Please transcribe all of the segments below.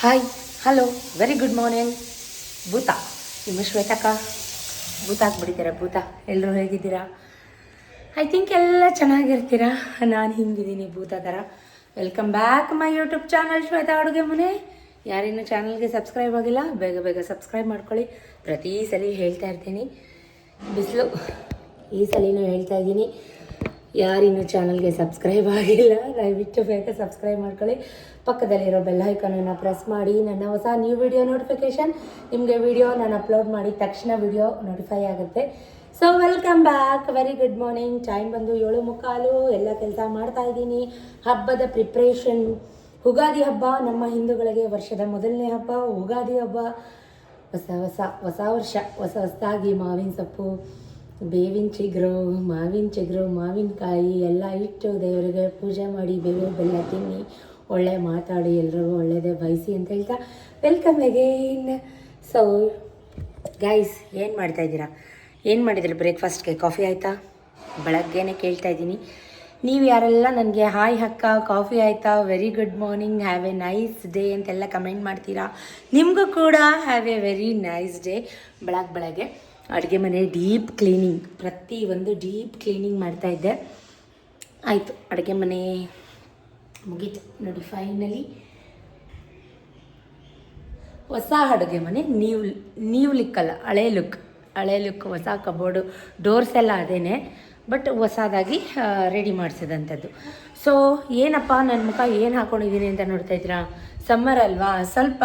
Hi hello very good morning. ಭೂತ ನಿಮ್ಮ ಶ್ವೇತಕ್ಕ ಭೂತ ಹಾಕ್ಬಿಟ್ಟಿದ್ದೀರಾ. ಭೂತ ಎಲ್ಲರೂ ಹೇಗಿದ್ದೀರಾ? ಐ ಥಿಂಕ್ ಎಲ್ಲ ಚೆನ್ನಾಗಿರ್ತೀರಾ. ನಾನು ಹಿಂಗಿದ್ದೀನಿ ಭೂತ ಥರ. Welcome back my YouTube channel Shweta ಅಡುಗೆ ಮನೆ. ಯಾರಿನ್ನೂ ಚಾನಲ್ಗೆ ಸಬ್ಸ್ಕ್ರೈಬ್ ಆಗಿಲ್ಲ ಬೇಗ ಬೇಗ ಸಬ್ಸ್ಕ್ರೈಬ್ ಮಾಡ್ಕೊಳ್ಳಿ. ಪ್ರತಿ ಸಲ ಹೇಳ್ತಾ ಇರ್ತೀನಿ, ಬಿಸಿಲು ಈ ಸಲಿನೂ ಹೇಳ್ತಾ ಇದ್ದೀನಿ, ಯಾರಿನ್ನೂ ಚಾನಲ್ಗೆ ಸಬ್ಸ್ಕ್ರೈಬ್ ಆಗಿಲ್ಲ ದಯವಿಟ್ಟು ಬೇಗ ಸಬ್ಸ್ಕ್ರೈಬ್ ಮಾಡ್ಕೊಳ್ಳಿ. ಪಕ್ಕದಲ್ಲಿರೋ ಬೆಲ್ ಐಕಾನನ್ನು ಪ್ರೆಸ್ ಮಾಡಿ. ನನ್ನ ಹೊಸ ನ್ಯೂ ವಿಡಿಯೋ ನೋಟಿಫಿಕೇಷನ್ ನಿಮಗೆ ವಿಡಿಯೋ ನಾನು ಅಪ್ಲೋಡ್ ಮಾಡಿದ ತಕ್ಷಣ ವಿಡಿಯೋ ನೋಟಿಫೈ ಆಗುತ್ತೆ. So welcome back, very good morning. Time ಬಂದು 7:45. ಎಲ್ಲ ಕೆಲಸ ಮಾಡ್ತಾ ಇದ್ದೀನಿ. ಹಬ್ಬದ ಪ್ರಿಪ್ರೇಷನ್. ಯುಗಾದಿ ಹಬ್ಬ ನಮ್ಮ ಹಿಂದೂಗಳಿಗೆ ವರ್ಷದ ಮೊದಲನೇ ಹಬ್ಬ ಯುಗಾದಿ ಹಬ್ಬ. ಹೊಸ ವರ್ಷ ಹೊಸದಾಗಿ ಮಾವಿನ ಸೊಪ್ಪು, ಬೇವಿನ ಚಿಗುರು, ಮಾವಿನಕಾಯಿ ಎಲ್ಲ ಇಟ್ಟು ದೇವರಿಗೆ ಪೂಜೆ ಮಾಡಿ ಬೇವು ಬೆಲ್ಲ ತಿನ್ನಿ, ಒಳ್ಳೆ ಮಾತಾಡಿ ಎಲ್ರಿಗೂ ಒಳ್ಳೆಯದೇ ಬಯಸಿ ಅಂತ ಹೇಳ್ತಾ ವೆಲ್ಕಮ್ ಅಗೇನ್. ಸೊ ಗೈಸ್, ಏನು ಮಾಡ್ತಾಯಿದ್ದೀರಾ? ಏನು ಮಾಡಿದ್ರಿ ಬ್ರೇಕ್ಫಾಸ್ಟ್ಗೆ? ಕಾಫಿ ಆಯಿತಾ? ಬೆಳಗ್ಗೆನೇ ಕೇಳ್ತಾ ಇದ್ದೀನಿ. ನೀವು ಯಾರೆಲ್ಲ ನನಗೆ ಹಾಯ್ ಅಕ್ಕ ಕಾಫಿ ಆಯಿತಾ, very good morning, have A nice day ಅಂತೆಲ್ಲ ಕಮೆಂಟ್ ಮಾಡ್ತೀರಾ. ನಿಮಗೂ ಕೂಡ have A very nice day. ಬೆಳಗ್ಗೆ ಅಡುಗೆ ಮನೆ ಡೀಪ್ ಕ್ಲೀನಿಂಗ್, ಪ್ರತಿಯೊಂದು ಡೀಪ್ ಕ್ಲೀನಿಂಗ್ ಮಾಡ್ತಾಯಿದ್ದೆ. ಆಯಿತು, ಅಡುಗೆ ಮನೆ ಮುಗೀತು ನೋಡಿ. ಫೈನಲಿ ಹೊಸ ಅಡುಗೆ ಮನೆ, ನ್ಯೂ ಲಿಕ್ಕಲ್ಲ, ಹಳೆ ಲುಕ್, ಹೊಸ ಕಬೋರ್ಡು, ಡೋರ್ಸ್ ಎಲ್ಲ ಅದೇನೆ, ಬಟ್ ಹೊಸದಾಗಿ ರೆಡಿ ಮಾಡಿಸಿದಂಥದ್ದು. ಸೊ ಏನಪ್ಪ ನನ್ನ ಮುಖ ಏನು ಹಾಕ್ಕೊಂಡಿದ್ದೀನಿ ಅಂತ ನೋಡ್ತಾ ಇದ್ದೀರಾ? ಸಮ್ಮರ್ ಅಲ್ವಾ, ಸ್ವಲ್ಪ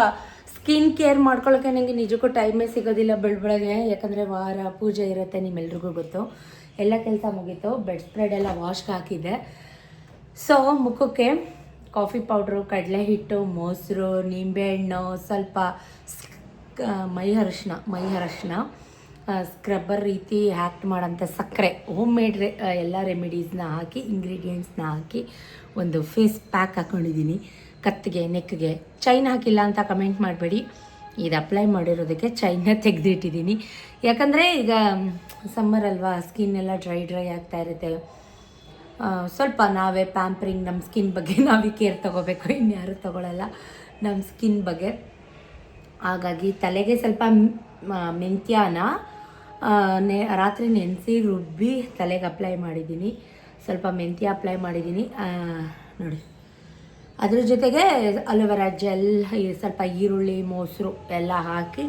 ಸ್ಕಿನ್ ಕೇರ್ ಮಾಡ್ಕೊಳ್ಳೋಕ್ಕೆ ನನಗೆ ನಿಜಕ್ಕೂ ಟೈಮೇ ಸಿಗೋದಿಲ್ಲ ಬೆಳಗ್ಗೆ. ಯಾಕಂದರೆ ವಾರ ಪೂಜೆ ಇರುತ್ತೆ, ನಿಮ್ಮೆಲ್ರಿಗೂ ಗೊತ್ತು. ಎಲ್ಲ ಕೆಲಸ ಮುಗೀತು, ಬೆಡ್ ಸ್ಪ್ರೆಡ್ ಎಲ್ಲ ವಾಶ್ಗೆ ಹಾಕಿದ್ದೆ. ಸೊ ಮುಖಕ್ಕೆ ಕಾಫಿ ಪೌಡ್ರು, ಕಡಲೆ ಹಿಟ್ಟು, ಮೊಸರು, ನಿಂಬೆಹಣ್ಣು, ಸ್ವಲ್ಪ ಮೈ ಅರಶಿನ, ಸ್ಕ್ರಬ್ಬರ್ ರೀತಿ ಆ್ಯಕ್ಟ್ ಮಾಡೋಂಥ ಸಕ್ಕರೆ, ಹೋಮ್ ಮೇಡ್ ಎಲ್ಲ ರೆಮಿಡೀಸ್ನ ಹಾಕಿ, ಇಂಗ್ರೀಡಿಯೆಂಟ್ಸ್ನ ಹಾಕಿ ಒಂದು ಫೇಸ್ ಪ್ಯಾಕ್ ಹಾಕ್ಕೊಂಡಿದ್ದೀನಿ. ಕತ್ತಿಗೆ, ನೆಕ್ಗೆ. ಚೈನ್ ಹಾಕಿಲ್ಲ ಅಂತ ಕಮೆಂಟ್ ಮಾಡಬೇಡಿ. ಇದು ಅಪ್ಲೈ ಮಾಡಿರೋದಕ್ಕೆ ಚೈನ್ನ ತೆಗೆದಿಟ್ಟಿದ್ದೀನಿ. ಯಾಕಂದರೆ ಈಗ ಸಮ್ಮರ್ ಅಲ್ವಾ, ಸ್ಕಿನ್ ಎಲ್ಲ ಡ್ರೈ ಆಗ್ತಾ ಇರುತ್ತೆ. ಸ್ವಲ್ಪ ನಾವೇ ಪ್ಯಾಂಪರಿಂಗ್, ನಮ್ಮ ಸ್ಕಿನ್ ಬಗ್ಗೆ ನಾವೇ ಕೇರ್ ತೊಗೋಬೇಕು, ಇನ್ಯಾರು ತೊಗೊಳ್ಳಲ್ಲ ನಮ್ಮ ಸ್ಕಿನ್ ಬಗ್ಗೆ. ಹಾಗಾಗಿ ತಲೆಗೆ ಸ್ವಲ್ಪ ಮೆಂತ್ಯನ ರಾತ್ರಿ ನೆನೆಸಿ ರುಬ್ಬಿ ತಲೆಗೆ ಅಪ್ಲೈ ಮಾಡಿದ್ದೀನಿ. ಸ್ವಲ್ಪ ಮೆಂತ್ಯ ಅಪ್ಲೈ ಮಾಡಿದ್ದೀನಿ ನೋಡಿ. ಅದ್ರ ಜೊತೆಗೆ ಅಲೋವೆರಾ ಜೆಲ್, ಸ್ವಲ್ಪ ಈರುಳ್ಳಿ, ಮೊಸರು ಎಲ್ಲ ಹಾಕಿ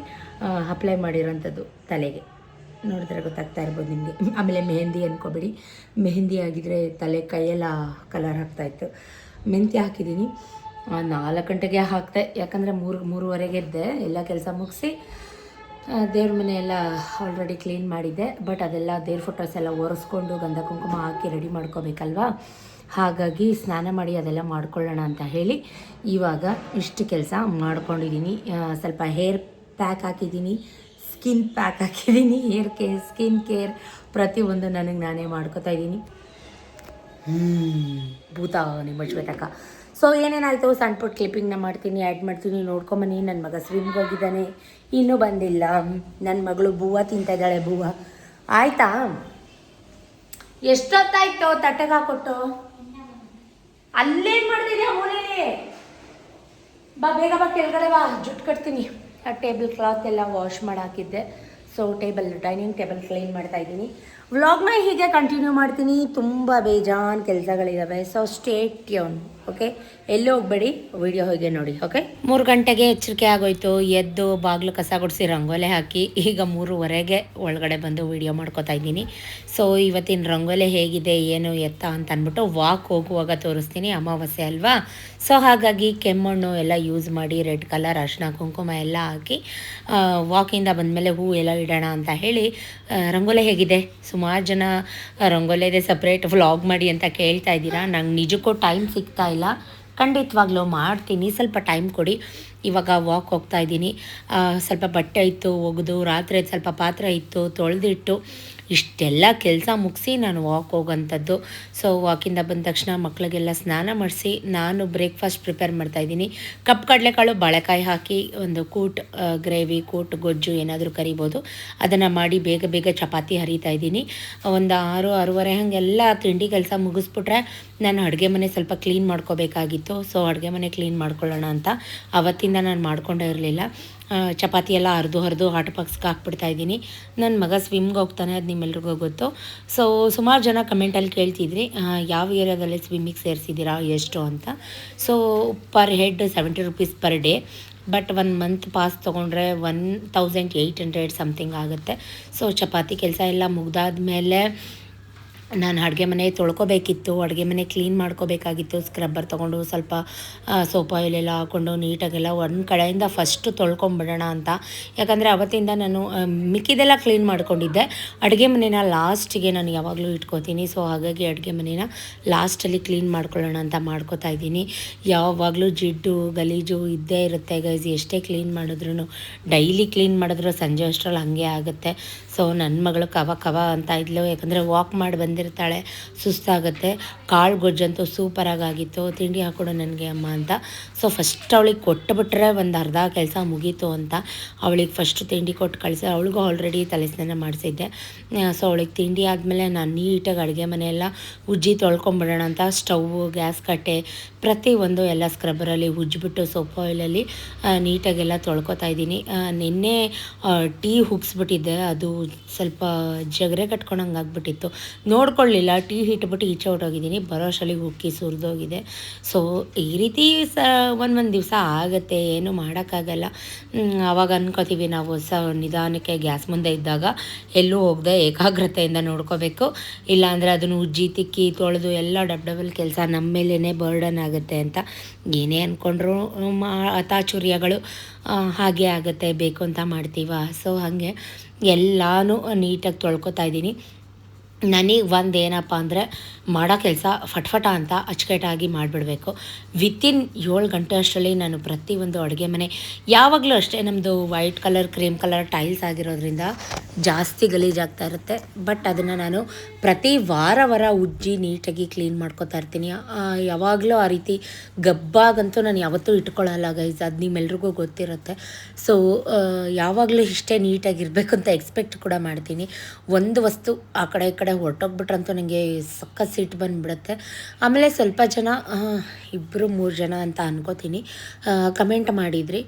ಅಪ್ಲೈ ಮಾಡಿರೋಂಥದ್ದು ತಲೆಗೆ. ನೋಡಿದ್ರೆ ಗೊತ್ತಾಗ್ತಾ ಇರ್ಬೋದು ನಿಮಗೆ. ಆಮೇಲೆ ಮೆಹಂದಿ ಅಂದ್ಕೊಬೇಡಿ, ಮೆಹಂದಿ ಆಗಿದ್ದರೆ ತಲೆ ಕೈಯೆಲ್ಲ ಕಲರ್ ಹಾಕ್ತಾಯಿತ್ತು. ಮೆಂತ್ಯ ಹಾಕಿದ್ದೀನಿ. 4 ಗಂಟೆಗೆ ಹಾಕ್ತೆ, ಯಾಕಂದರೆ 3:30ಗೆ ಎದ್ದೆ. ಎಲ್ಲ ಕೆಲಸ ಮುಗಿಸಿ ದೇವ್ರ ಮನೆ ಎಲ್ಲ ಆಲ್ರೆಡಿ ಕ್ಲೀನ್ ಮಾಡಿದ್ದೆ. ಬಟ್ ಅದೆಲ್ಲ ದೇವ್ರ ಫೋಟೋಸ್ ಎಲ್ಲ ಒರೆಸ್ಕೊಂಡು ಗಂಧ ಕುಂಕುಮ ಹಾಕಿ ರೆಡಿ ಮಾಡ್ಕೋಬೇಕಲ್ವಾ. ಹಾಗಾಗಿ ಸ್ನಾನ ಮಾಡಿ ಅದೆಲ್ಲ ಮಾಡ್ಕೊಳ್ಳೋಣ ಅಂತ ಹೇಳಿ ಇವಾಗ ಇಷ್ಟು ಕೆಲಸ ಮಾಡ್ಕೊಂಡಿದ್ದೀನಿ. ಸ್ವಲ್ಪ ಹೇರ್ ಪ್ಯಾಕ್ ಹಾಕಿದ್ದೀನಿ, ಸ್ಕಿನ್ ಪ್ಯಾಕ್ ಹಾಕಿದ್ದೀನಿ, ಹೇರ್ ಕೇರ್, ಸ್ಕಿನ್ ಕೇರ್ ಪ್ರತಿಯೊಂದು ನನಗೆ ನಾನೇ ಮಾಡ್ಕೋತಾ ಇದ್ದೀನಿ. ಭೂತ ನಿಮ್ಮ ಶ್ವೇತಕ್ಕ. ಸೊ ಏನೇನಾಯಿತು ಸಣ್ಣ ಪುಟ್ಟ ಕ್ಲಿಪ್ಪಿಂಗ್ನ ಮಾಡ್ತೀನಿ, ಆ್ಯಡ್ ಮಾಡ್ತೀನಿ, ನೋಡ್ಕೊಂಬನ್ನಿ. ನನ್ನ ಮಗ ಸ್ವಿಮ್ಗೆ ಹೋಗಿದ್ದಾನೆ, ಇನ್ನೂ ಬಂದಿಲ್ಲ. ನನ್ನ ಮಗಳು ಬೂವ ತಿಂತಾಯಿದ್ದಾಳೆ. ಬೂವ ಆಯಿತಾ? ಎಷ್ಟೊತ್ತಾಯ್ತು ತಟ್ಟೆಗೆ ಹಾಕೊಟ್ಟು? ಅಲ್ಲೇನು ಮಾಡ್ತಿದ್ಯಾ ಮೂಲೆಯಲ್ಲಿ? ಬಾ ಬೇಗ ಬಾ, ಕೆಳಗಡೆ ಬಾ, ಜುಟ್ಟು ಕಟ್ತೀನಿ. ಆ ಟೇಬಲ್ ಕ್ಲಾತ್ ಎಲ್ಲ ವಾಶ್ ಮಾಡಿ ಹಾಕಿದ್ದೆ. ಸೊ ಡೈನಿಂಗ್ ಟೇಬಲ್ ಕ್ಲೀನ್ ಮಾಡ್ತಾಯಿದ್ದೀನಿ. ವ್ಲಾಗ್ನ ಹೀಗೆ ಕಂಟಿನ್ಯೂ ಮಾಡ್ತೀನಿ. ತುಂಬ ಬೇಜಾನ್ ಕೆಲಸಗಳಿದ್ದಾವೆ. So stay tune, okay? ಎಲ್ಲೂ ಹೋಗಬೇಡಿ, ವಿಡಿಯೋ ಹೋಗಿ ನೋಡಿ, ಓಕೆ? 3 ಗಂಟೆಗೆ ಎಚ್ಚರಿಕೆ ಆಗೋಯ್ತು. ಎದ್ದು ಬಾಗಿಲು ಕಸ ಗುಡಿಸಿ ರಂಗೋಲೆ ಹಾಕಿ ಈಗ 3:15ಗೆ ಒಳಗಡೆ ಬಂದು ವಿಡಿಯೋ ಮಾಡ್ಕೋತಾ ಇದ್ದೀನಿ. ಸೊ ಇವತ್ತಿನ ರಂಗೋಲೆ ಹೇಗಿದೆ ಏನು ಎತ್ತ ಅಂತ ಅಂದ್ಬಿಟ್ಟು ವಾಕ್ ಹೋಗುವಾಗ ತೋರಿಸ್ತೀನಿ. ಅಮಾವಾಸ್ಯೆ ಅಲ್ವಾ, ಸೊ ಹಾಗಾಗಿ ಕೆಮ್ಮಣ್ಣು ಎಲ್ಲ ಯೂಸ್ ಮಾಡಿ ರೆಡ್ ಕಲರ್ ಅರಿಶಿನ ಕುಂಕುಮ ಎಲ್ಲ ಹಾಕಿ ವಾಕಿಂದ ಬಂದಮೇಲೆ ಹೂ ಎಲ್ಲ ಇಡೋಣ ಅಂತ ಹೇಳಿ ರಂಗೋಲೆ ಹೇಗಿದೆ. ಸುಮಾರು ಜನ ರಂಗೋಲೆದೆ ಸಪ್ರೇಟ್ ವ್ಲಾಗ್ ಮಾಡಿ ಅಂತ ಕೇಳ್ತಾ ಇದ್ದೀರಾ. ನಂಗೆ ನಿಜಕ್ಕೂ ಟೈಮ್ ಸಿಗ್ತಾ ಇಲ್ಲ. ಖಂಡಿತವಾಗ್ಲೂ ಮಾಡ್ತೀನಿ, ಸ್ವಲ್ಪ ಟೈಮ್ ಕೊಡಿ. ಇವಾಗ ವಾಕ್ ಹೋಗ್ತಾ ಇದ್ದೀನಿ. ಸ್ವಲ್ಪ ಬಟ್ಟೆ ಇತ್ತು ಒಗೆದು, ರಾತ್ರಿ ಸ್ವಲ್ಪ ಪಾತ್ರೆ ಇತ್ತು ತೊಳೆದಿಟ್ಟು ಇಷ್ಟೆಲ್ಲ ಕೆಲಸ ಮುಗಿಸಿ ನಾನು ವಾಕ್ ಹೋಗೋಂಥದ್ದು. ಸೊ ವಾಕಿಂದ ಬಂದ ತಕ್ಷಣ ಮಕ್ಕಳಿಗೆಲ್ಲ ಸ್ನಾನ ಮಾಡಿಸಿ ನಾನು ಬ್ರೇಕ್ಫಾಸ್ಟ್ ಪ್ರಿಪೇರ್ ಮಾಡ್ತಾಯಿದ್ದೀನಿ. ಕಪ್ಪು ಕಡಲೆಕಾಳು ಬಾಳೆಕಾಯಿ ಹಾಕಿ ಒಂದು ಕೂಟ್ ಗ್ರೇವಿ, ಕೂಟ್ ಗೊಜ್ಜು ಏನಾದರೂ ಕರಿಬೋದು, ಅದನ್ನು ಮಾಡಿ ಬೇಗ ಬೇಗ ಚಪಾತಿ ಹರಿತಾ ಇದ್ದೀನಿ. ಒಂದು 6-6:30 ಹಾಗೆಲ್ಲ ತಿಂಡಿ ಕೆಲಸ ಮುಗಿಸ್ಬಿಟ್ರೆ ನಾನು ಅಡುಗೆ ಮನೆ ಸ್ವಲ್ಪ ಕ್ಲೀನ್ ಮಾಡ್ಕೋಬೇಕಾಗಿತ್ತು. ಸೊ ಅಡುಗೆ ಮನೆ ಕ್ಲೀನ್ ಮಾಡ್ಕೊಳ್ಳೋಣ ಅಂತ ಅವತ್ತಿಂದ ನಾನು ಮಾಡ್ಕೊಂಡೇ ಇರಲಿಲ್ಲ. ಚಪಾತಿ ಎಲ್ಲ ಹರಿದು ಹಾಟ್ ಬಾಕ್ಸ್ಗೆ ಹಾಕ್ಬಿಡ್ತಾಯಿದ್ದೀನಿ. ನನ್ನ ಮಗ ಸ್ವಿಮ್ಗೆ ಹೋಗ್ತಾನೆ, ಅದು ನಿಮ್ಮೆಲ್ರಿಗೂ ಗೊತ್ತು. ಸೊ ಸುಮಾರು ಜನ ಕಮೆಂಟಲ್ಲಿ ಕೇಳ್ತಿದ್ರಿ ಯಾವ ಏರಿಯಾದಲ್ಲಿ ಸ್ವಿಮ್ಮಿಗೆ ಸೇರಿಸಿದ್ದೀರಾ, ಎಷ್ಟು ಅಂತ. So per head 70 rupees per day. But 1 month pass ತೊಗೊಂಡ್ರೆ 1800 ಸಮಥಿಂಗ್ ಆಗುತ್ತೆ. ಸೊ ಚಪಾತಿ ಕೆಲಸ ಎಲ್ಲ ಮುಗ್ದಾದ್ಮೇಲೆ ನಾನು ಅಡುಗೆ ಮನೆ ತೊಳ್ಕೊಬೇಕಿತ್ತು, ಅಡುಗೆ ಮನೆ ಕ್ಲೀನ್ ಮಾಡ್ಕೋಬೇಕಾಗಿತ್ತು. ಸ್ಕ್ರಬ್ಬರ್ ತೊಗೊಂಡು ಸ್ವಲ್ಪ ಸೋಪ್ ಆಯಿಲ್ ಎಲ್ಲ ಹಾಕ್ಕೊಂಡು ನೀಟಾಗೆಲ್ಲ ಒಂದು ಕಡೆಯಿಂದ ಫಸ್ಟು ತೊಳ್ಕೊಂಬಿಡೋಣ ಅಂತ. ಯಾಕಂದರೆ ಅವತ್ತಿಂದ ನಾನು ಮಿಕ್ಕಿದೆಲ್ಲ ಕ್ಲೀನ್ ಮಾಡ್ಕೊಂಡಿದ್ದೆ, ಅಡುಗೆ ಮನೇನ ಲಾಸ್ಟಿಗೆ ನಾನು ಯಾವಾಗಲೂ ಇಟ್ಕೋತೀನಿ. ಸೊ ಹಾಗಾಗಿ ಅಡುಗೆ ಮನೇನ ಲಾಸ್ಟಲ್ಲಿ ಕ್ಲೀನ್ ಮಾಡ್ಕೊಳ್ಳೋಣ ಅಂತ ಮಾಡ್ಕೋತಾ ಇದ್ದೀನಿ. ಯಾವಾಗಲೂ ಜಿಡ್ಡು ಗಲೀಜು ಇದ್ದೇ ಇರುತ್ತೆ ಗೈಸ್, ಎಷ್ಟೇ ಕ್ಲೀನ್ ಮಾಡಿದ್ರು, ಡೈಲಿ ಕ್ಲೀನ್ ಮಾಡಿದ್ರು ಸಂಜೆ ಅಷ್ಟರಲ್ಲಿ ಹಾಗೆ ಆಗುತ್ತೆ. ಸೊ ನನ್ನ ಮಗಳು ಕವ ಅಂತ ಇದ್ಲು, ಯಾಕಂದರೆ ವಾಕ್ ಮಾಡಿ ಬಂದಿರ್ತಾಳೆ, ಸುಸ್ತಾಗುತ್ತೆ. ಕಾಳು ಗೊಜ್ಜಂತೂ ಸೂಪರಾಗಿತ್ತು. ತಿಂಡಿ ಹಾಕ್ಕೊಡು ನನಗೆ ಅಮ್ಮ ಅಂತ. ಸೊ ಫಸ್ಟ್ ಅವಳಿಗೆ ಕೊಟ್ಟುಬಿಟ್ರೆ ಒಂದು ಅರ್ಧ ಕೆಲಸ ಮುಗೀತು ಅಂತ ಅವಳಿಗೆ ಫಸ್ಟು ತಿಂಡಿ ಕೊಟ್ಟು ಕಳಿಸಿ, ಅವಳಿಗೂ ಆಲ್ರೆಡಿ ತಲೆ ಸ್ನಾನ ಮಾಡಿಸಿದ್ದೆ. ಸೊ ಅವಳಿಗೆ ತಿಂಡಿ ಆದಮೇಲೆ ನಾನು ನೀಟಾಗಿ ಅಡುಗೆ ಮನೆಯೆಲ್ಲ ಉಜ್ಜಿ ತೊಳ್ಕೊಂಬಿಡೋಣ ಅಂತ ಸ್ಟವ್ವು, ಗ್ಯಾಸ್ ಕಟ್ಟೆ ಪ್ರತಿಯೊಂದು ಎಲ್ಲ ಸ್ಕ್ರಬ್ಬರಲ್ಲಿ ಉಜ್ಜಿಬಿಟ್ಟು ಸೋಪ್ ಆಯಿಲಲ್ಲಿ ನೀಟಾಗೆಲ್ಲ ತೊಳ್ಕೊತಾ ಇದ್ದೀನಿ. ನಿನ್ನೆ ಟೀ ಹುಗ್ಸ್ಬಿಟ್ಟಿದ್ದೆ, ಅದು ಸ್ವಲ್ಪ ಜಗರೆ ಕಟ್ಕೊಂಡಂಗೆ ಆಗ್ಬಿಟ್ಟಿತ್ತು, ನೋಡ್ಕೊಳ್ಳಿಲ್ಲ. ಟೀ ಇಟ್ಬಿಟ್ಟು ಈಚೆ ಹೊರಟೋಗಿದ್ದೀನಿ, ಬರೋ ಅಷ್ಟರಲ್ಲಿ ಉಕ್ಕಿ ಸುರಿದೋಗಿದೆ. ಸೊ ಈ ರೀತಿ ಒಂದೊಂದು ದಿವಸ ಆಗುತ್ತೆ, ಏನು ಮಾಡೋಕ್ಕಾಗಲ್ಲ. ಆವಾಗ ಅನ್ಕೋತೀವಿ ನಾವು ನಿಧಾನಕ್ಕೆ ಗ್ಯಾಸ್ ಮುಂದೆ ಇದ್ದಾಗ ಎಲ್ಲೂ ಹೋಗದೆ ಏಕಾಗ್ರತೆಯಿಂದ ನೋಡ್ಕೋಬೇಕು. ಇಲ್ಲಾಂದರೆ ಅದನ್ನು ಉಜ್ಜಿ ತಿಕ್ಕಿ ತೊಳೆದು ಎಲ್ಲ ಡಬಲ್ ಕೆಲಸ ನಮ್ಮ ಮೇಲೇ ಬರ್ಡನ್ ಆಗುತ್ತೆ ಅಂತ. ಏನೇ ಅಂದ್ಕೊಂಡ್ರು ಅತಾಚುರ್ಯಗಳು ಹಾಗೆ ಆಗುತ್ತೆ, ಬೇಕು ಅಂತ ಮಾಡ್ತೀವ. ಸೊ ಹಾಗೆ ಎಲ್ಲನೂ ನೀಟಾಗಿ ತೊಳ್ಕೊತಾ ಇದ್ದೀನಿ. ನನಗೆ ಒಂದು ಏನಪ್ಪ ಅಂದರೆ ಮಾಡೋ ಕೆಲಸ ಫಟ್ಫಟ ಅಂತ ಅಚ್ಚುಕಟ್ಟಾಗಿ ಮಾಡಿಬಿಡಬೇಕು. ವಿತಿನ್ 7 ಗಂಟೆ ಅಷ್ಟರಲ್ಲಿ ನಾನು ಪ್ರತಿಯೊಂದು ಅಡುಗೆ ಮನೆ, ಯಾವಾಗಲೂ ಅಷ್ಟೇ ನಮ್ಮದು white colour cream colour tiles ಆಗಿರೋದ್ರಿಂದ ಜಾಸ್ತಿ ಗಲೀಜಾಗ್ತಾ ಇರುತ್ತೆ. ಬಟ್ ಅದನ್ನು ನಾನು ಪ್ರತಿ ವಾರ ಉಜ್ಜಿ ನೀಟಾಗಿ ಕ್ಲೀನ್ ಮಾಡ್ಕೊತಾ ಇರ್ತೀನಿ. ಯಾವಾಗಲೂ ಆ ರೀತಿ ಗಬ್ಬಾಗಂತೂ ನಾನು ಯಾವತ್ತೂ ಇಟ್ಕೊಳ್ಳಲ್ಲ ಗೈಸ್, ಅದು ನಿಮ್ಮೆಲ್ರಿಗೂ ಗೊತ್ತಿರುತ್ತೆ. ಸೊ ಯಾವಾಗಲೂ ಇಷ್ಟೇ ನೀಟಾಗಿರಬೇಕು ಅಂತ ಎಕ್ಸ್ಪೆಕ್ಟ್ ಕೂಡ ಮಾಡ್ತೀನಿ. ಒಂದು ವಸ್ತು ಆ ಕಡೆ ಈ ಕಡೆ ಹೊರಟೋಗ್ಬಿಟ್ರಂತೂ ನನಗೆ ಸಕ್ಕ ಸಿಟ್ಟು ಬಂದುಬಿಡುತ್ತೆ. ಆಮೇಲೆ ಸ್ವಲ್ಪ ಜನ 2-3 ಜನ ಅಂತ ಅನ್ಕೋತೀನಿ ಕಮೆಂಟ್ ಮಾಡಿದ್ರಿ,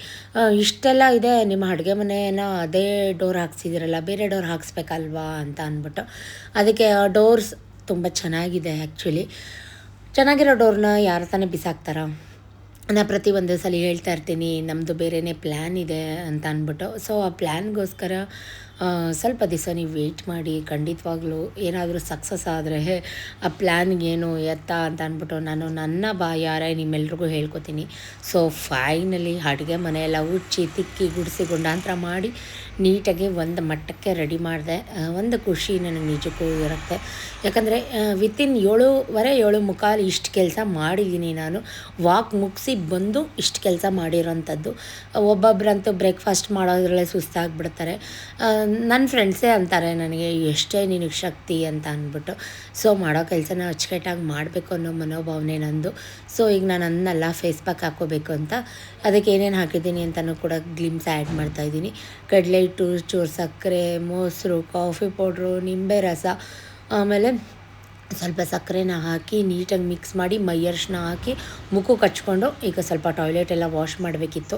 ಇಷ್ಟೆಲ್ಲ ಇದೆ ನಿಮ್ಮ ಅಡುಗೆ ಮನೆಯನ್ನು ಅದೇ ಡೋರ್ ಹಾಕ್ಸಿದಿರಲ್ಲ, ಬೇರೆ ಡೋರ್ ಹಾಕ್ಸ್ಬೇಕಲ್ವಾ ಅಂತ ಅಂದ್ಬಿಟ್ಟು. ಅದಕ್ಕೆ ಡೋರ್ಸ್ ತುಂಬ ಚೆನ್ನಾಗಿದೆ. ಆ್ಯಕ್ಚುಲಿ ಚೆನ್ನಾಗಿರೋ ಡೋರ್ನ ಯಾರು ತಾನೇ ಬಿಸಾಕ್ತಾರ? ನಾನು ಪ್ರತಿಯೊಂದು ಸಲ ಹೇಳ್ತಾ ಇರ್ತೀನಿ ನಮ್ಮದು ಬೇರೆಯೇ ಪ್ಲ್ಯಾನ್ ಇದೆ ಅಂತ ಅಂದ್ಬಿಟ್ಟು. ಸೊ ಆ ಪ್ಲ್ಯಾನ್ಗೋಸ್ಕರ ಸ್ವಲ್ಪ ದಿವಸ ನೀವು ವೆಯ್ಟ್ ಮಾಡಿ. ಖಂಡಿತವಾಗ್ಲೂ ಏನಾದರೂ ಸಕ್ಸಸ್ ಆದರೆ ಆ ಪ್ಲ್ಯಾನ್ಗೇನು ಎತ್ತ ಅಂತ ಅಂದ್ಬಿಟ್ಟು ನಾನು ನನ್ನ ಬಾಯಾರೆ ನಿಮ್ಮೆಲ್ರಿಗೂ ಹೇಳ್ಕೊತೀನಿ. ಸೊ ಫೈನಲಿ ಅಡುಗೆ ಮನೆಯೆಲ್ಲ ಉಚ್ಚಿ ತಿಕ್ಕಿ ಗುಡಿಸಿ ಗುಂಡಾಂತರ ಮಾಡಿ ನೀಟಾಗಿ ಒಂದು ಮಟ್ಟಕ್ಕೆ ರೆಡಿ ಮಾಡಿದೆ. ಒಂದು ಖುಷಿ ನನಗೆ ನಿಜಕ್ಕೂ ಇರುತ್ತೆ. ಯಾಕಂದರೆ ವಿತಿನ್ 7:15 ಇಷ್ಟು ಕೆಲಸ ಮಾಡಿದ್ದೀನಿ ನಾನು. ವಾಕ್ ಮುಗಿಸಿ ಬಂದು ಇಷ್ಟು ಕೆಲಸ ಮಾಡಿರೋಂಥದ್ದು. ಒಬ್ಬೊಬ್ಬರಂತೂ ಬ್ರೇಕ್ಫಾಸ್ಟ್ ಮಾಡೋದ್ರಲ್ಲೇ ಸುಸ್ತಾಗಿಬಿಡ್ತಾರೆ. ನನ್ನ ಫ್ರೆಂಡ್ಸೇ ಅಂತಾರೆ ನನಗೆ, ಎಷ್ಟೇ ನಿನಗೆ ಶಕ್ತಿ ಅಂತ ಅಂದ್ಬಿಟ್ಟು. ಸೊ ಮಾಡೋ ಕೆಲಸನ ಅಚ್ಚುಕಟ್ಟಾಗಿ ಮಾಡಬೇಕು ಅನ್ನೋ ಮನೋಭಾವನೆ ನಂದು. ಸೊ ಈಗ ನಾನು ಅನ್ನಲ್ಲ ಫೇಸ್ ಪ್ಯಾಕ್ ಹಾಕ್ಕೋಬೇಕು ಅಂತ, ಅದಕ್ಕೆ ಏನೇನು ಹಾಕಿದ್ದೀನಿ ಅಂತಲೂ ಕೂಡ ಗ್ಲಿಮ್ಸ್ ಆ್ಯಡ್ ಮಾಡ್ತಾಯಿದ್ದೀನಿ. ಕಡಲೆ ಹಿಟ್ಟು, ಚೂರು ಸಕ್ಕರೆ, ಮೊಸರು, ಕಾಫಿ ಪೌಡ್ರು, ನಿಂಬೆ ರಸ, ಆಮೇಲೆ ಸ್ವಲ್ಪ ಸಕ್ಕರೆನ ಹಾಕಿ ನೀಟಾಗಿ ಮಿಕ್ಸ್ ಮಾಡಿ ಮೈ ಅರಿಶಿನ ಹಾಕಿ ಮುಖಕ್ಕೆ ಹಚ್ಕೊಂಡು ಈಗ ಸ್ವಲ್ಪ ಟಾಯ್ಲೆಟ್ ಎಲ್ಲ ವಾಶ್ ಮಾಡಬೇಕಿತ್ತು.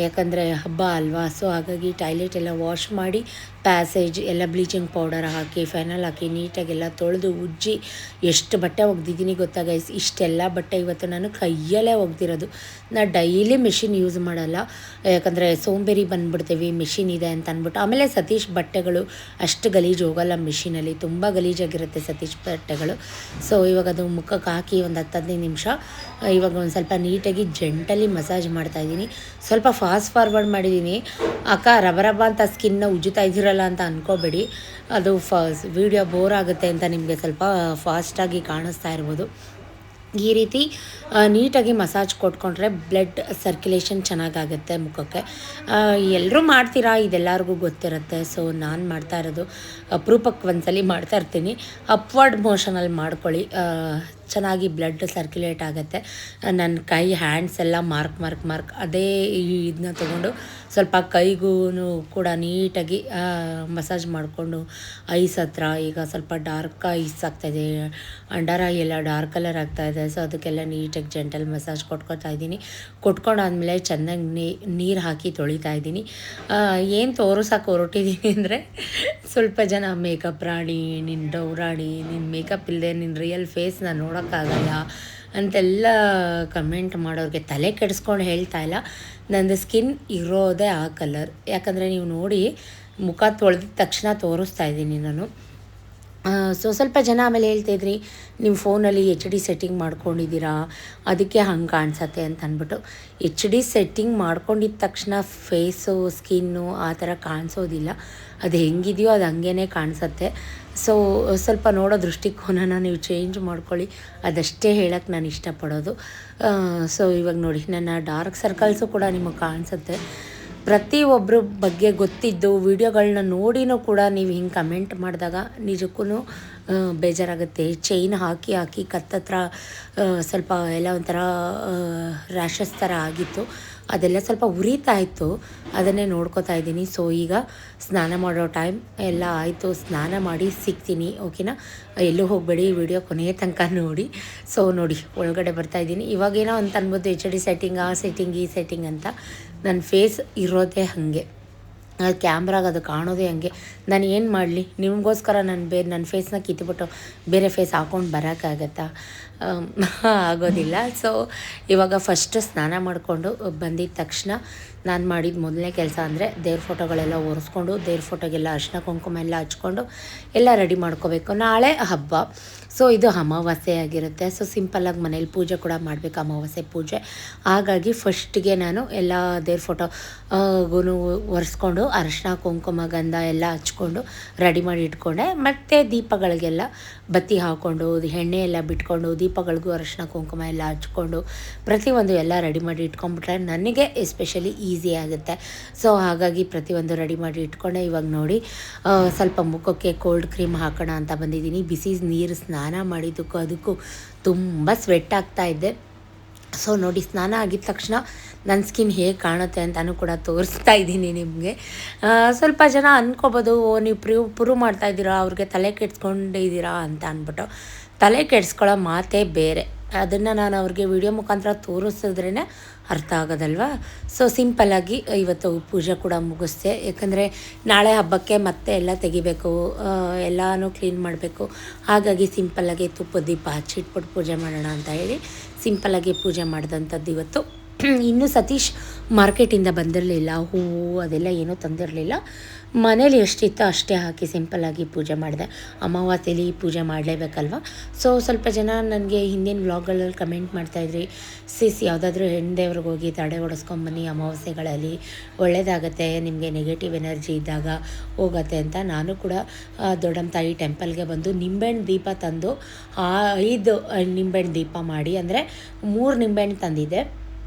ಯಾಕಂದರೆ ಹಬ್ಬ ಅಲ್ವಾ. ಸೊ ಹಾಗಾಗಿ ಟಾಯ್ಲೆಟ್ ಎಲ್ಲ ವಾಶ್ ಮಾಡಿ ಪ್ಯಾಸೇಜ್ ಎಲ್ಲ ಬ್ಲೀಚಿಂಗ್ ಪೌಡರ್ ಹಾಕಿ ಫೆನಲ್ ಹಾಕಿ ನೀಟಾಗೆಲ್ಲ ತೊಳೆದು ಉಜ್ಜಿ ಎಷ್ಟು ಬಟ್ಟೆ ಒಗ್ದಿದ್ದೀನಿ ಗೊತ್ತಾ ಗೈಸ್. ಇಷ್ಟೆಲ್ಲ ಬಟ್ಟೆ ಇವತ್ತು ನಾನು ಕೈಯಲ್ಲೇ ಒಗ್ದಿರೋದು. ನಾನು ಡೈಲಿ ಮಿಷಿನ್ ಯೂಸ್ ಮಾಡಲ್ಲ, ಯಾಕಂದರೆ ಸೋಂಬೇರಿ ಬಂದುಬಿಡ್ತೀವಿ ಮಿಷಿನ್ ಇದೆ ಅಂತ ಅಂದ್ಬಿಟ್ಟು. ಆಮೇಲೆ ಸತೀಶ್ ಬಟ್ಟೆಗಳು ಅಷ್ಟು ಗಲೀಜು ಹೋಗಲ್ಲ ಮಿಷಿನಲ್ಲಿ, ತುಂಬ ಗಲೀಜಾಗಿರುತ್ತೆ ಸತೀಶ್ ಬಟ್ಟೆಗಳು. ಸೊ ಇವಾಗ ಅದು ಮುಖಕ್ಕೆ ಹಾಕಿ ಒಂದು 10-15 ನಿಮಿಷ ಇವಾಗ ಒಂದು ಸ್ವಲ್ಪ ನೀಟಾಗಿ ಜೆಂಟಲಿ ಮಸಾಜ್ ಮಾಡ್ತಾಯಿದ್ದೀನಿ. ಸ್ವಲ್ಪ ಫಾಸ್ಟ್ ಫಾರ್ವರ್ಡ್ ಮಾಡಿದ್ದೀನಿ. ಅಕ್ಕ ರಬ ಅಂತ ಸ್ಕಿನ್ನ ಉಜ್ಜುತ್ತಾ ಇದ್ದೀರಲ್ಲ ಅಂತ ಅಂದ್ಕೋಬೇಡಿ, ಅದು ವೀಡಿಯೋ ಬೋರ್ ಆಗುತ್ತೆ ಅಂತ ನಿಮಗೆ ಸ್ವಲ್ಪ ಫಾಸ್ಟಾಗಿ ಕಾಣಿಸ್ತಾ ಇರ್ಬೋದು. ಈ ರೀತಿ ನೀಟಾಗಿ ಮಸಾಜ್ ಕೊಟ್ಕೊಂಡ್ರೆ ಬ್ಲಡ್ ಸರ್ಕ್ಯುಲೇಷನ್ ಚೆನ್ನಾಗಾಗುತ್ತೆ ಮುಖಕ್ಕೆ. ಎಲ್ಲರೂ ಮಾಡ್ತೀರಾ, ಇದೆಲ್ಲರಿಗೂ ಗೊತ್ತಿರುತ್ತೆ. ಸೊ ನಾನು ಮಾಡ್ತಾ ಇರೋದು ಅಪರೂಪಕ್ಕೆ ಒಂದ್ಸಲಿ ಮಾಡ್ತಾ ಇರ್ತೀನಿ. ಅಪ್ವರ್ಡ್ ಮೋಷನಲ್ಲಿ ಮಾಡ್ಕೊಳ್ಳಿ, ಚೆನ್ನಾಗಿ ಬ್ಲಡ್ ಸರ್ಕ್ಯುಲೇಟ್ ಆಗುತ್ತೆ. ನನ್ನ ಕೈ ಹ್ಯಾಂಡ್ಸ್ ಎಲ್ಲ ಮಾರ್ಕ್ ಅದೇ ಇದನ್ನ ತೊಗೊಂಡು ಸ್ವಲ್ಪ ಕೈಗೂ ಕೂಡ ನೀಟಾಗಿ ಮಸಾಜ್ ಮಾಡಿಕೊಂಡು ಐಸ್ ಹತ್ರ, ಈಗ ಸ್ವಲ್ಪ ಡಾರ್ಕ್ ಐಸ್ ಆಗ್ತಾಯಿದೆ, ಅಂಡರ್ ಐ ಎಲ್ಲ ಡಾರ್ಕ್ ಕಲರ್ ಆಗ್ತಾಯಿದೆ. ಸೊ ಅದಕ್ಕೆಲ್ಲ ನೀಟಾಗಿ ಜೆಂಟಲ್ ಮಸಾಜ್ ಕೊಟ್ಕೊತಾ ಇದ್ದೀನಿ. ಕೊಟ್ಕೊಂಡಾದ್ಮೇಲೆ ಚೆನ್ನಾಗಿ ನೀರು ಹಾಕಿ ತೊಳಿತಾ ಇದ್ದೀನಿ. ಏನು ತೋರಿಸೋಕೆ ಹೊರಟಿದ್ದೀನಿ ಅಂದರೆ, ಸ್ವಲ್ಪ ಜನ ಮೇಕಪ್ ರಾಣಿ, ನಿನ್ನ ಡವ್ ರಾಣಿ, ನಿನ್ನ ಮೇಕಪ್ ಇಲ್ಲದೆ ನಿನ್ನ ರಿಯಲ್ ಫೇಸ್ನ ನೋಡೋಕ್ಕಾಗಲ್ಲ ಅಂತೆಲ್ಲ ಕಮೆಂಟ್ ಮಾಡೋರಿಗೆ ತಲೆ ಕೆಡಿಸ್ಕೊಂಡು ಹೇಳ್ತಾ ಇಲ್ಲ. ನಂದು ಸ್ಕಿನ್ ಇರೋದೇ ಆ ಕಲರ್. ಯಾಕಂದರೆ ನೀವು ನೋಡಿ, ಮುಖ ತೊಳೆದ ತಕ್ಷಣ ತೋರಿಸ್ತಾ ಇದ್ದೀನಿ ನಾನು. ಸೊ ಸ್ವಲ್ಪ ಜನ ಆಮೇಲೆ ಹೇಳ್ತಾಯಿದ್ರಿ, ನಿಮ್ಮ ಫೋನಲ್ಲಿ HD ಸೆಟ್ಟಿಂಗ್ ಮಾಡ್ಕೊಂಡಿದ್ದೀರಾ, ಅದಕ್ಕೆ ಹಂಗೆ ಕಾಣಿಸತ್ತೆ ಅಂತ ಅಂದ್ಬಿಟ್ಟು. HD ಸೆಟ್ಟಿಂಗ್ ಮಾಡ್ಕೊಂಡಿದ್ದ ತಕ್ಷಣ ಫೇಸು ಸ್ಕಿನ್ನು ಆ ಥರ ಕಾಣಿಸೋದಿಲ್ಲ. ಅದು ಹೆಂಗಿದೆಯೋ ಅದು ಹಂಗೇ ಕಾಣಿಸತ್ತೆ. ಸೊ ಸ್ವಲ್ಪ ನೋಡೋ ದೃಷ್ಟಿಕೋನನ ನೀವು ಚೇಂಜ್ ಮಾಡ್ಕೊಳ್ಳಿ, ಅದಷ್ಟೇ ಹೇಳೋಕ್ಕೆ ನಾನು ಇಷ್ಟಪಡೋದು. ಸೊ ಇವಾಗ ನೋಡಿ, ನನ್ನ ಡಾರ್ಕ್ ಸರ್ಕಲ್ಸು ಕೂಡ ನಿಮಗೆ ಕಾಣಿಸುತ್ತೆ. ಪ್ರತಿಯೊಬ್ಬರ ಬಗ್ಗೆ ಗೊತ್ತಿದ್ದು ವಿಡಿಯೋಗಳನ್ನ ನೋಡಿನೂ ಕೂಡ ನೀವು ಹಿಂಗೆ ಕಮೆಂಟ್ ಮಾಡಿದಾಗ ನಿಜಕ್ಕೂ ಬೇಜಾರಾಗುತ್ತೆ. ಚೈನ್ ಹಾಕಿ ಕತ್ತತ್ರ ಸ್ವಲ್ಪ ಎಲ್ಲ ಒಂಥರ ರ್ಯಾಷಸ್ ಥರ ಆಗಿತ್ತು, ಅದೆಲ್ಲ ಸ್ವಲ್ಪ ಉರಿತಾ ಇತ್ತು, ಅದನ್ನೇ ನೋಡ್ಕೋತಾ ಇದ್ದೀನಿ. ಸೊ ಈಗ ಸ್ನಾನ ಮಾಡೋ ಟೈಮ್ ಎಲ್ಲ ಆಯಿತು, ಸ್ನಾನ ಮಾಡಿ ಸಿಗ್ತೀನಿ, ಓಕೆನಾ? ಎಲ್ಲೂ ಹೋಗಬೇಡಿ, ವಿಡಿಯೋ ಕೊನೆಯ ತನಕ ನೋಡಿ. ಸೊ ನೋಡಿ, ಒಳಗಡೆ ಬರ್ತಾಯಿದ್ದೀನಿ. ಇವಾಗೇನೋ ಅಂತ ಅನ್ಬೋದು HD ಸೆಟ್ಟಿಂಗ್, ಆ ಸೆಟ್ಟಿಂಗ್, ಈ ಸೆಟ್ಟಿಂಗ್ ಅಂತ. ನನ್ನ ಫೇಸ್ ಇರೋದೇ ಹಾಗೆ, ಅದು ಕ್ಯಾಮ್ರಾಗೆ ಅದು ಕಾಣೋದೇ ಹಾಗೆ. ನಾನು ಏನು ಮಾಡಲಿ? ನಿಮಗೋಸ್ಕರ ನಾನು ನನ್ನ ಫೇಸ್ನ ಕಿತ್ಬಿಟ್ಟು ಬೇರೆ ಫೇಸ್ ಹಾಕ್ಕೊಂಡು ಬರೋಕ್ಕಾಗತ್ತಾ? ಆಗೋದಿಲ್ಲ. ಸೊ ಇವಾಗ ಫಸ್ಟ್ ಸ್ನಾನ ಮಾಡಿಕೊಂಡು ಬಂದಿದ್ದ ತಕ್ಷಣ ನಾನು ಮಾಡಿದ ಮೊದಲನೇ ಕೆಲಸ ಅಂದರೆ ದೇವ್ರ ಫೋಟೋಗಳೆಲ್ಲ ಒರೆಸ್ಕೊಂಡು, ದೇವ್ರ ಫೋಟೋಗೆಲ್ಲ ಅರಿಶಿನ ಕುಂಕುಮ ಎಲ್ಲ ಹಚ್ಕೊಂಡು ಎಲ್ಲ ರೆಡಿ ಮಾಡ್ಕೋಬೇಕು. ನಾಳೆ ಹಬ್ಬ, ಸೊ ಇದು ಅಮಾವಾಸ್ಯೆ ಆಗಿರುತ್ತೆ. ಸೊ ಸಿಂಪಲ್ಲಾಗಿ ಮನೇಲಿ ಪೂಜೆ ಕೂಡ ಮಾಡಬೇಕು, ಅಮಾವಾಸ್ಯೆ ಪೂಜೆ. ಹಾಗಾಗಿ ಫಸ್ಟಿಗೆ ನಾನು ಎಲ್ಲ ದೇವ್ರ ಫೋಟೋಗೂ ಒರೆಸ್ಕೊಂಡು ಅರಿಶಿನ ಕುಂಕುಮ ಗಂಧ ಎಲ್ಲ ಹಚ್ಕೊಂಡು ರೆಡಿ ಮಾಡಿ ಇಟ್ಕೊಂಡೆ. ಮತ್ತು ದೀಪಗಳಿಗೆಲ್ಲ ಬತ್ತಿ ಹಾಕ್ಕೊಂಡು ಎಣ್ಣೆ ಎಲ್ಲ ಬಿಟ್ಕೊಂಡು ದೀಪಗಳಿಗೂ ಅರಿಶಿನ ಕುಂಕುಮ ಎಲ್ಲ ಹಚ್ಕೊಂಡು ಪ್ರತಿಯೊಂದು ಎಲ್ಲ ರೆಡಿ ಮಾಡಿ ಇಟ್ಕೊಂಡ್ಬಿಟ್ರೆ ನನಗೆ ಎಸ್ಪೆಷಲಿ ಈಸಿ ಆಗುತ್ತೆ. ಸೊ ಹಾಗಾಗಿ ಪ್ರತಿಯೊಂದು ರೆಡಿ ಮಾಡಿ ಇಟ್ಕೊಂಡೆ. ಇವಾಗ ನೋಡಿ, ಸ್ವಲ್ಪ ಮುಖಕ್ಕೆ ಕೋಲ್ಡ್ ಕ್ರೀಮ್ ಹಾಕೋಣ ಅಂತ ಬಂದಿದ್ದೀನಿ. ಬಿಸಿ ನೀರು ಸ್ನಾನ ಮಾಡಿದ್ದಕ್ಕೂ ಅದಕ್ಕೂ ತುಂಬ ಸ್ವೆಟ್ ಆಗ್ತಾಯಿದ್ದೆ. ಸೊ ನೋಡಿ, ಸ್ನಾನ ಆಗಿದ ತಕ್ಷಣ ನನ್ನ ಸ್ಕಿನ್ ಹೇಗೆ ಕಾಣುತ್ತೆ ಅಂತಲೂ ಕೂಡ ತೋರಿಸ್ತಾ ಇದ್ದೀನಿ ನಿಮಗೆ. ಸ್ವಲ್ಪ ಜನ ಅಂದ್ಕೋಬೋದು, ಓ ನೀವು ಪ್ರೂವ್ ಮಾಡ್ತಾಯಿದ್ದೀರಾ, ಅವ್ರಿಗೆ ತಲೆ ಕೆಡ್ಸ್ಕೊಂಡಿದ್ದೀರಾ ಅಂತ ಅಂದ್ಬಿಟ್ಟು. ತಲೆ ಕೆಡಿಸ್ಕೊಳ್ಳೋ ಮಾತೇ ಬೇರೆ. ಅದನ್ನು ನಾನು ಅವ್ರಿಗೆ ವಿಡಿಯೋ ಮುಖಾಂತರ ತೋರಿಸಿದ್ರೇ ಅರ್ಥ ಆಗೋದಲ್ವ. ಸೊ ಸಿಂಪಲ್ಲಾಗಿ ಇವತ್ತು ಪೂಜೆ ಕೂಡ ಮುಗಿಸ್ದೆ. ಯಾಕಂದರೆ ನಾಳೆ ಹಬ್ಬಕ್ಕೆ ಮತ್ತೆ ಎಲ್ಲ ತೆಗಿಬೇಕು, ಎಲ್ಲನೂ ಕ್ಲೀನ್ ಮಾಡಬೇಕು. ಹಾಗಾಗಿ ಸಿಂಪಲ್ಲಾಗಿ ತುಪ್ಪದ ದೀಪ ಹಚ್ಚಿಟ್ಬಿಟ್ಟು ಪೂಜೆ ಮಾಡೋಣ ಅಂತ ಹೇಳಿ ಸಿಂಪಲ್ಲಾಗಿ ಪೂಜೆ ಮಾಡಿದಂಥದ್ದು ಇವತ್ತು. ಇನ್ನೂ ಸತೀಶ್ ಮಾರ್ಕೆಟಿಂದ ಬಂದಿರಲಿಲ್ಲ, ಹೂವು ಅದೆಲ್ಲ ಏನೂ ತಂದಿರಲಿಲ್ಲ. ಮನೇಲಿ ಎಷ್ಟಿತ್ತೋ ಅಷ್ಟೇ ಹಾಕಿ ಸಿಂಪಲ್ಲಾಗಿ ಪೂಜೆ ಮಾಡಿದೆ. ಅಮಾವಾಸ್ಯೆಲಿ ಪೂಜೆ ಮಾಡಲೇಬೇಕಲ್ವ. ಸೊ ಸ್ವಲ್ಪ ಜನ ನನಗೆ ಹಿಂದಿನ ವ್ಲಾಗ್ಗಳಲ್ಲಿ ಕಮೆಂಟ್ ಮಾಡ್ತಾಯಿದ್ರಿ, ಯಾವುದಾದ್ರೂ ಹೆಣ್ಣು ದೇವ್ರಿಗೆ ಹೋಗಿ ತಡೆ ಹೊಡೆಸ್ಕೊಂಬನ್ನಿ, ಅಮಾವಾಸ್ಯೆಗಳಲ್ಲಿ ಒಳ್ಳೆಯದಾಗತ್ತೆ, ನಿಮಗೆ ನೆಗೆಟಿವ್ ಎನರ್ಜಿ ಇದ್ದಾಗ ಹೋಗತ್ತೆ ಅಂತ. ನಾನು ಕೂಡ ದೊಡ್ಡಮ್ಮ ತಾಯಿ ಟೆಂಪಲ್ಗೆ ಬಂದು ನಿಂಬೆಹಣ್ಣು ದೀಪ ತಂದು 5 ನಿಂಬೆಹಣ್ಣು ದೀಪ ಮಾಡಿ, ಅಂದರೆ 3 ನಿಂಬೆಹಣ್ಣು ತಂದಿದ್ದೆ,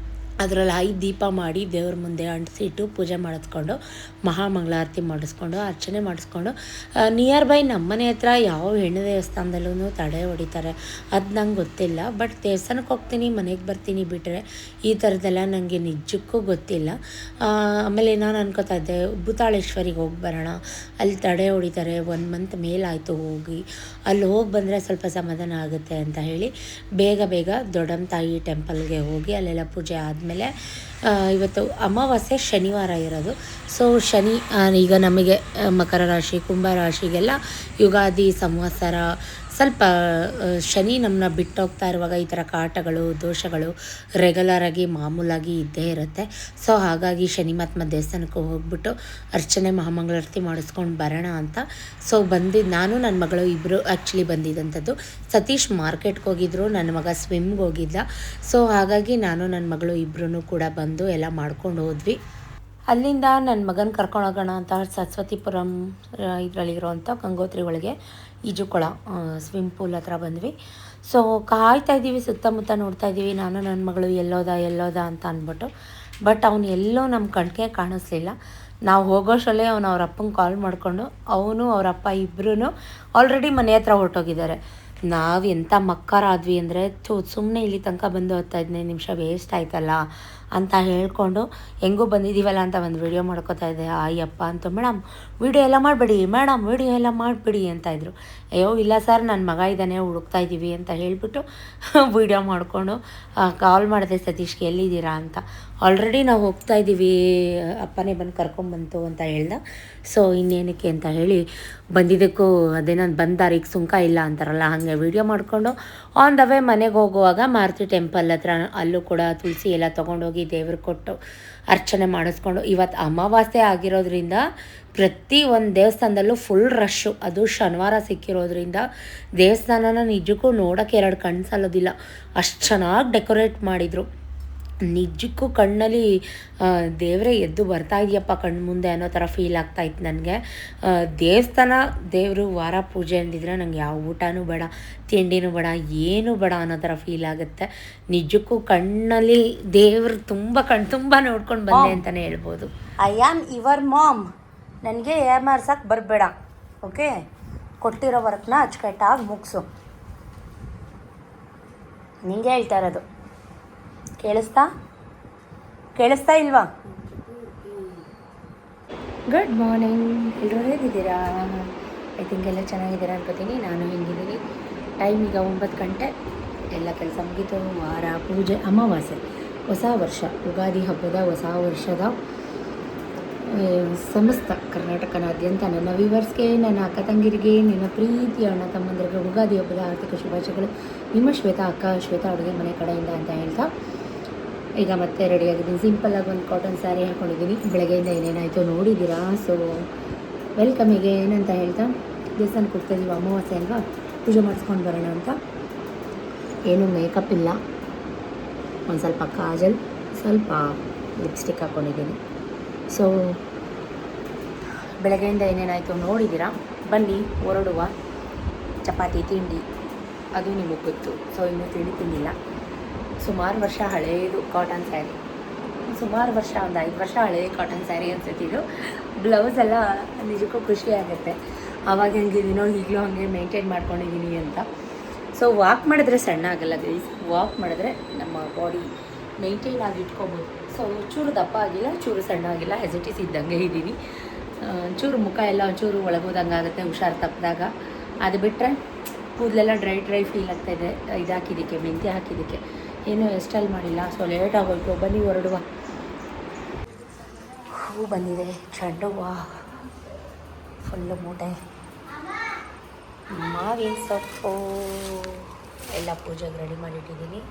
ಅದರಲ್ಲಿ 5 ದೀಪ ಮಾಡಿ ದೇವ್ರ ಮುಂದೆ ಅಂಟಿಸಿಟ್ಟು ಪೂಜೆ ಮಾಡಿಸ್ಕೊಂಡು ಮಹಾಮಂಗಳಾರತಿ ಮಾಡಿಸ್ಕೊಂಡು ಅರ್ಚನೆ ಮಾಡಿಸ್ಕೊಂಡು ನಿಯರ್ ಬೈ ನಮ್ಮನೆ ಹತ್ರ ಯಾವ ಹೆಣ್ಣು ದೇವಸ್ಥಾನದಲ್ಲೂ ತಡೆ ಹೊಡಿತಾರೆ ಅದು ನಂಗೆ ಗೊತ್ತಿಲ್ಲ. ಬಟ್ ದೇವಸ್ಥಾನಕ್ಕೆ ಹೋಗ್ತೀನಿ, ಮನೆಗೆ ಬರ್ತೀನಿ ಬಿಟ್ಟರೆ ಈ ಥರದ್ದೆಲ್ಲ ನನಗೆ ನಿಜಕ್ಕೂ ಗೊತ್ತಿಲ್ಲ. ಆಮೇಲೆ ನಾನು ಅನ್ಕೋತಾ ಇದ್ದೆ ಭೂತಾಳೇಶ್ವರಿಗೆ ಹೋಗಿ ಬರೋಣ, ಅಲ್ಲಿ ತಡೆ ಹೊಡಿತಾರೆ, 1 ಮಂತ್ ಮೇಲಾಯಿತು ಹೋಗಿ, ಅಲ್ಲಿ ಹೋಗಿ ಬಂದರೆ ಸ್ವಲ್ಪ ಸಮಾಧಾನ ಆಗುತ್ತೆ ಅಂತ ಹೇಳಿ ಬೇಗ ದೊಡ್ಡಮ್ಮ ತಾಯಿ ಟೆಂಪಲ್ಗೆ ಹೋಗಿ ಅಲ್ಲೆಲ್ಲ ಪೂಜೆ ಆದಮೇಲೆ ಇವತ್ತು ಅಮಾವಾಸ್ಯೆ ಶನಿವಾರ ಇರೋದು. ಸೊ ಶನಿ ಈಗ ನಮಗೆ ಮಕರ ರಾಶಿ ಕುಂಭ ರಾಶಿಗೆಲ್ಲ ಯುಗಾದಿ ಸಂವತ್ಸರ ಸ್ವಲ್ಪ ಶನಿ ನಮ್ಮನ್ನ ಬಿಟ್ಟೋಗ್ತಾ ಇರುವಾಗ ಈ ಥರ ಕಾಟಗಳು ದೋಷಗಳು ರೆಗ್ಯುಲರಾಗಿ ಮಾಮೂಲಾಗಿ ಇದ್ದೇ ಇರುತ್ತೆ. ಸೊ ಹಾಗಾಗಿ ಶನಿ ಮಹಾತ್ಮ ದೇವಸ್ಥಾನಕ್ಕೆ ಹೋಗ್ಬಿಟ್ಟು ಅರ್ಚನೆ ಮಹಾಮಂಗಳಾರತಿ ಮಾಡಿಸ್ಕೊಂಡು ಬರೋಣ ಅಂತ. ಸೊ ಬಂದಿದ್ದು ನಾನು ನನ್ನ ಮಗಳು ಇಬ್ಬರು ಆ್ಯಕ್ಚುಲಿ ಬಂದಿದ್ದಂಥದ್ದು. ಸತೀಶ್ ಮಾರ್ಕೆಟ್ಗೆ ಹೋಗಿದ್ರು, ನನ್ನ ಮಗ ಸ್ವಿಮ್ಗೆ ಹೋಗಿದ್ದ. ಸೊ ಹಾಗಾಗಿ ನಾನು ನನ್ನ ಮಗಳು ಇಬ್ಬರೂ ಕೂಡ ಬಂದು ಎಲ್ಲ ಮಾಡ್ಕೊಂಡು ಹೋದ್ವಿ. ಅಲ್ಲಿಂದ ನನ್ನ ಮಗನ ಕರ್ಕೊಂಡು ಹೋಗೋಣ ಅಂತ ಸರಸ್ವತಿಪುರಂ ಇದರಲ್ಲಿರೋವಂಥ ಗಂಗೋತ್ರಿ ಒಳಗೆ ಈಜುಕೊಳ ಸ್ವಿಮ್ ಪೂಲ್ ಹತ್ರ ಬಂದ್ವಿ. ಸೊ ಕಾಯ್ತಾ ಇದ್ದೀವಿ, ಸುತ್ತಮುತ್ತ ನೋಡ್ತಾ ಇದ್ದೀವಿ, ನಾನು ನನ್ನ ಮಗಳು ಎಲ್ಲೋದ ಅಂತ ಅಂದ್ಬಿಟ್ಟು. ಬಟ್ ಅವನು ಎಲ್ಲೋ ನಮ್ಮ ಕಣ್ಗೆ ಕಾಣಿಸ್ಲಿಲ್ಲ. ನಾವು ಹೋಗೋಷ್ಟರಲ್ಲೇ ಅವನು ಅವ್ರ ಅಪ್ಪಂಗೆ ಕಾಲ್ ಮಾಡಿಕೊಂಡು ಅವನು ಅವ್ರ ಅಪ್ಪ ಇಬ್ಬರೂ ಆಲ್ರೆಡಿ ಮನೆ ಹತ್ರ ಹೊರಟೋಗಿದ್ದಾರೆ. ನಾವು ಎಂಥ ಮಕ್ಕರಾದ್ವಿ ಅಂದರೆ ಸುಮ್ಮನೆ ಇಲ್ಲಿ ತನಕ ಬಂದು 10-15 ನಿಮಿಷ ವೇಸ್ಟ್ ಆಯ್ತಲ್ಲ ಅಂತ ಹೇಳ್ಕೊಂಡು ಹೆಂಗೂ ಬಂದಿದ್ದೀವಲ್ಲ ಅಂತ ಒಂದು ವೀಡಿಯೋ ಮಾಡ್ಕೋತಾ ಇದ್ದೆ. ಅಯ್ಯಪ್ಪ ಅಂತ ಮೇಡಮ್ ವೀಡಿಯೋ ಎಲ್ಲ ಮಾಡಬೇಡಿ ಅಂತ ಇದ್ರು. ಅಯ್ಯೋ ಇಲ್ಲ ಸರ್, ನನ್ನ ಮಗ ಇದ್ದಾನೆ, ಹುಡುಕ್ತಾ ಇದ್ದೀವಿ ಅಂತ ಹೇಳಿಬಿಟ್ಟು ವೀಡಿಯೋ ಮಾಡಿಕೊಂಡು ಕಾಲ್ ಮಾಡಿದೆ ಸತೀಶ್ಗೆ, ಎಲ್ಲಿದ್ದೀರಾ ಅಂತ. ಆಲ್ರೆಡಿ ನಾವು ಹೋಗ್ತಾ ಇದ್ದೀವಿ, ಅಪ್ಪನೇ ಬಂದು ಕರ್ಕೊಂಬಂತು ಅಂತ ಹೇಳ್ದೆ. ಸೊ ಇನ್ನೇನಕ್ಕೆ ಅಂತ ಹೇಳಿ ಬಂದಿದ್ದಕ್ಕೂ ಅದೇ ನಾನು ಬಂದ ದಾರಿಗೆ ಸುಂಕ ಇಲ್ಲ ಅಂತಾರಲ್ಲ, ಹಾಗೆ ವೀಡಿಯೋ ಮಾಡಿಕೊಂಡು ಆನ್ ದ ವೇ ಮನೆಗೆ ಹೋಗುವಾಗ ಮಾರುತಿ ಟೆಂಪಲ್ ಹತ್ರ ಅಲ್ಲೂ ಕೂಡ ತುಳಸಿ ಎಲ್ಲ ತೊಗೊಂಡೋಗಿ ದೇವ್ರಿಗೆ ಕೊಟ್ಟು ಅರ್ಚನೆ ಮಾಡಿಸ್ಕೊಂಡು, ಇವತ್ತು ಅಮಾವಾಸ್ಯೆ ಆಗಿರೋದ್ರಿಂದ ಪ್ರತಿ ಒಂದು ದೇವಸ್ಥಾನದಲ್ಲೂ ಫುಲ್ ರಶ್ಶು. ಅದು ಶನಿವಾರ ಸಿಕ್ಕಿರೋದ್ರಿಂದ ದೇವಸ್ಥಾನನ ನಿಜಕ್ಕೂ ನೋಡೋಕ್ಕೆ 2 ಕಣ್ಣು ಸಾಲೋದಿಲ್ಲ, ಅಷ್ಟು ಚೆನ್ನಾಗಿ ಡೆಕೋರೇಟ್ ಮಾಡಿದರು. ನಿಜಕ್ಕೂ ಕಣ್ಣಲ್ಲಿ ದೇವರೇ ಎದ್ದು ಬರ್ತಾ ಇದೆಯಪ್ಪ ಕಣ್ಣು ಮುಂದೆ ಅನ್ನೋ ಥರ ಫೀಲ್ ಆಗ್ತಾಯಿತ್ತು ನನಗೆ. ದೇವರು ವಾರ ಪೂಜೆ ಅಂದಿದ್ರೆ ನಂಗೆ ಯಾವ ಊಟನೂ ಬೇಡ, ತಿಂಡಿನೂ ಬೇಡ, ಏನೂ ಬೇಡ ಅನ್ನೋ ಥರ ಫೀಲ್ ಆಗುತ್ತೆ. ನಿಜಕ್ಕೂ ಕಣ್ಣಲ್ಲಿ ದೇವರು ತುಂಬ ನೋಡ್ಕೊಂಡು ಬಂದೆ ಅಂತಲೇ ಹೇಳ್ಬೋದು. ಐ ಆಮ್ ಯುವರ್ ಮಾಮ್, ನನಗೆ ಏಮಾರ್ಸಕ್ಕೆ ಬರಬೇಡ, ಓಕೆ? ಕೊಟ್ಟಿರೋ ವರ್ಕ್ನ ಅಚ್ಚುಕಟ್ಟಾಗಿ ಮುಗಿಸು, ನಿಂಗೆ ಹೇಳ್ತಾ ಇರೋದು. ಕೇಳಿಸ್ತಾ ಇಲ್ವಾ? ಗುಡ್ ಮಾರ್ನಿಂಗ್, ಎಲ್ಲರೂ ಹೇಗಿದ್ದೀರಾ? ಐ ಥಿಂಕ್ ಎಲ್ಲ ಚೆನ್ನಾಗಿದ್ದೀರಾ ಅನ್ಕೋತೀನಿ. ನಾನು ಹೆಂಗಿದ್ದೀನಿ. ಟೈಮ್ ಈಗ 9 ಗಂಟೆ, ಎಲ್ಲ ಕೆಲಸ ಮುಗೀತು. ವಾರ ಪೂಜೆ, ಅಮಾವಾಸ್ಯೆ, ಹೊಸ ವರ್ಷ, ಯುಗಾದಿ ಹಬ್ಬದ ಹೊಸ ವರ್ಷದ ಸಮಸ್ತ ಕರ್ನಾಟಕನಾದ್ಯಂತ ನನ್ನ ವ್ಯೂವರ್ಸ್ಗೆ, ನನ್ನ ಅಕ್ಕ ತಂಗಿರಿಗೆ, ನನ್ನ ಪ್ರೀತಿಯ ಅಣ್ಣ ತಮ್ಮಂದಿರಿಗೆ ಯುಗಾದಿ ಹಬ್ಬದ ಆರ್ಥಿಕ ಶುಭಾಶಯಗಳು. ನಿಮ್ಮ ಶ್ವೇತಾ ಅಡುಗೆ ಮನೆ ಕಡೆಯಿಂದ ಅಂತ ಹೇಳ್ತಾ ಈಗ ಮತ್ತೆ ರೆಡಿಯಾಗಿದ್ದೀನಿ. ಸಿಂಪಲ್ಲಾಗಿ ಒಂದು ಕಾಟನ್ ಸ್ಯಾರಿ ಹಾಕ್ಕೊಂಡಿದ್ದೀನಿ. ಬೆಳಗ್ಗೆಯಿಂದ ಏನೇನಾಯಿತು ನೋಡಿದ್ದೀರಾ. ಸೊ ವೆಲ್ಕಮಿಗೆ ಏನಂತ ಹೇಳ್ತಾ ದೇವಸ್ಥಾನಕ್ಕೆ ಹೋಗ್ತಾಯಿದ್ದೀವಿ, ಅಮಾವಾಸ್ಯೆ ಅಲ್ವಾ, ಪೂಜೆ ಮಾಡಿಸ್ಕೊಂಡು ಬರೋಣ ಅಂತ. ಏನೂ ಮೇಕಪ್ ಇಲ್ಲ, ಒಂದು ಸ್ವಲ್ಪ ಕಾಜಲ್, ಸ್ವಲ್ಪ ಲಿಪ್ಸ್ಟಿಕ್ ಹಾಕ್ಕೊಂಡಿದ್ದೀನಿ. ಸೊ ಬೆಳಗ್ಗೆಯಿಂದ ಏನೇನಾಯಿತು ನೋಡಿದ್ದೀರಾ. ಬನ್ನಿ ಹೊರಡುವ. ಚಪಾತಿ ತಿಂಡಿ ಅದು ನಿಮಗೆ ಗೊತ್ತು. ಸೊ ಇನ್ನೂ ತಿಂದಿಲ್ಲ. ಸುಮಾರು ವರ್ಷ ಹಳೆಯದು ಕಾಟನ್ ಸ್ಯಾರಿ, ಸುಮಾರು ವರ್ಷ, ಒಂದು 5 ವರ್ಷ ಹಳೆಯ ಕಾಟನ್ ಸ್ಯಾರಿ ಅನ್ಸುತ್ತಿದ್ದು. ಬ್ಲೌಸ್ ಎಲ್ಲ ನಿಜಕ್ಕೂ ಖುಷಿ ಆಗುತ್ತೆ. ಆವಾಗ ಹೆಂಗಿದ್ದೀನೋ ಈಗಲೂ ಹಾಗೆ ಮೇಂಟೈನ್ ಮಾಡ್ಕೊಂಡಿದ್ದೀನಿ ಅಂತ. ಸೊ ವಾಕ್ ಮಾಡಿದ್ರೆ ಸಣ್ಣ ಆಗಲ್ಲ ಗೈಸ್, ವಾಕ್ ಮಾಡಿದ್ರೆ ನಮ್ಮ ಬಾಡಿ ಮೇಂಟೈನ್ ಆಗಿ ಇಟ್ಕೊಬೋದು. ಸೊ ಚೂರು ದಪ್ಪ ಆಗಿಲ್ಲ, ಚೂರು ಸಣ್ಣ ಆಗಿಲ್ಲ, ಹೆಸಿಟೀಸ್ ಇದ್ದಂಗೆ ಇದ್ದೀನಿ. ಚೂರು ಮುಖ ಎಲ್ಲ ಒಂಚೂರು ಒಳಗೋದಂಗೆ ಆಗುತ್ತೆ ಹುಷಾರು ತಪ್ಪಿದಾಗ. ಅದು ಬಿಟ್ಟರೆ ಕೂದಲೆಲ್ಲ ಡ್ರೈ ಫೀಲ್ ಆಗ್ತಾಯಿದೆ. ಇದು ಹಾಕಿದ್ದಕ್ಕೆ, ಮೆಂತ್ಯ ಹಾಕಿದ್ದಕ್ಕೆ, ಏನೂ ಹೇರ್ಸ್ಟೈಲ್ ಮಾಡಿಲ್ಲ. ಸೊ ಲೇಟ್ ಆಗೋಯ್ತು. ಬನ್ನಿ ಹೊರಡುವ. ಹೂ ಬಂದಿದೆ, ಚೆಂಡು ಹೂವು ಫುಲ್ಲು ಮೂಟೆ, ಮಾವಿನ ಸೊಪ್ಪು ಎಲ್ಲ ಪೂಜೆಗೆ ರೆಡಿ ಮಾಡಿಟ್ಟಿದ್ದೀನಿ.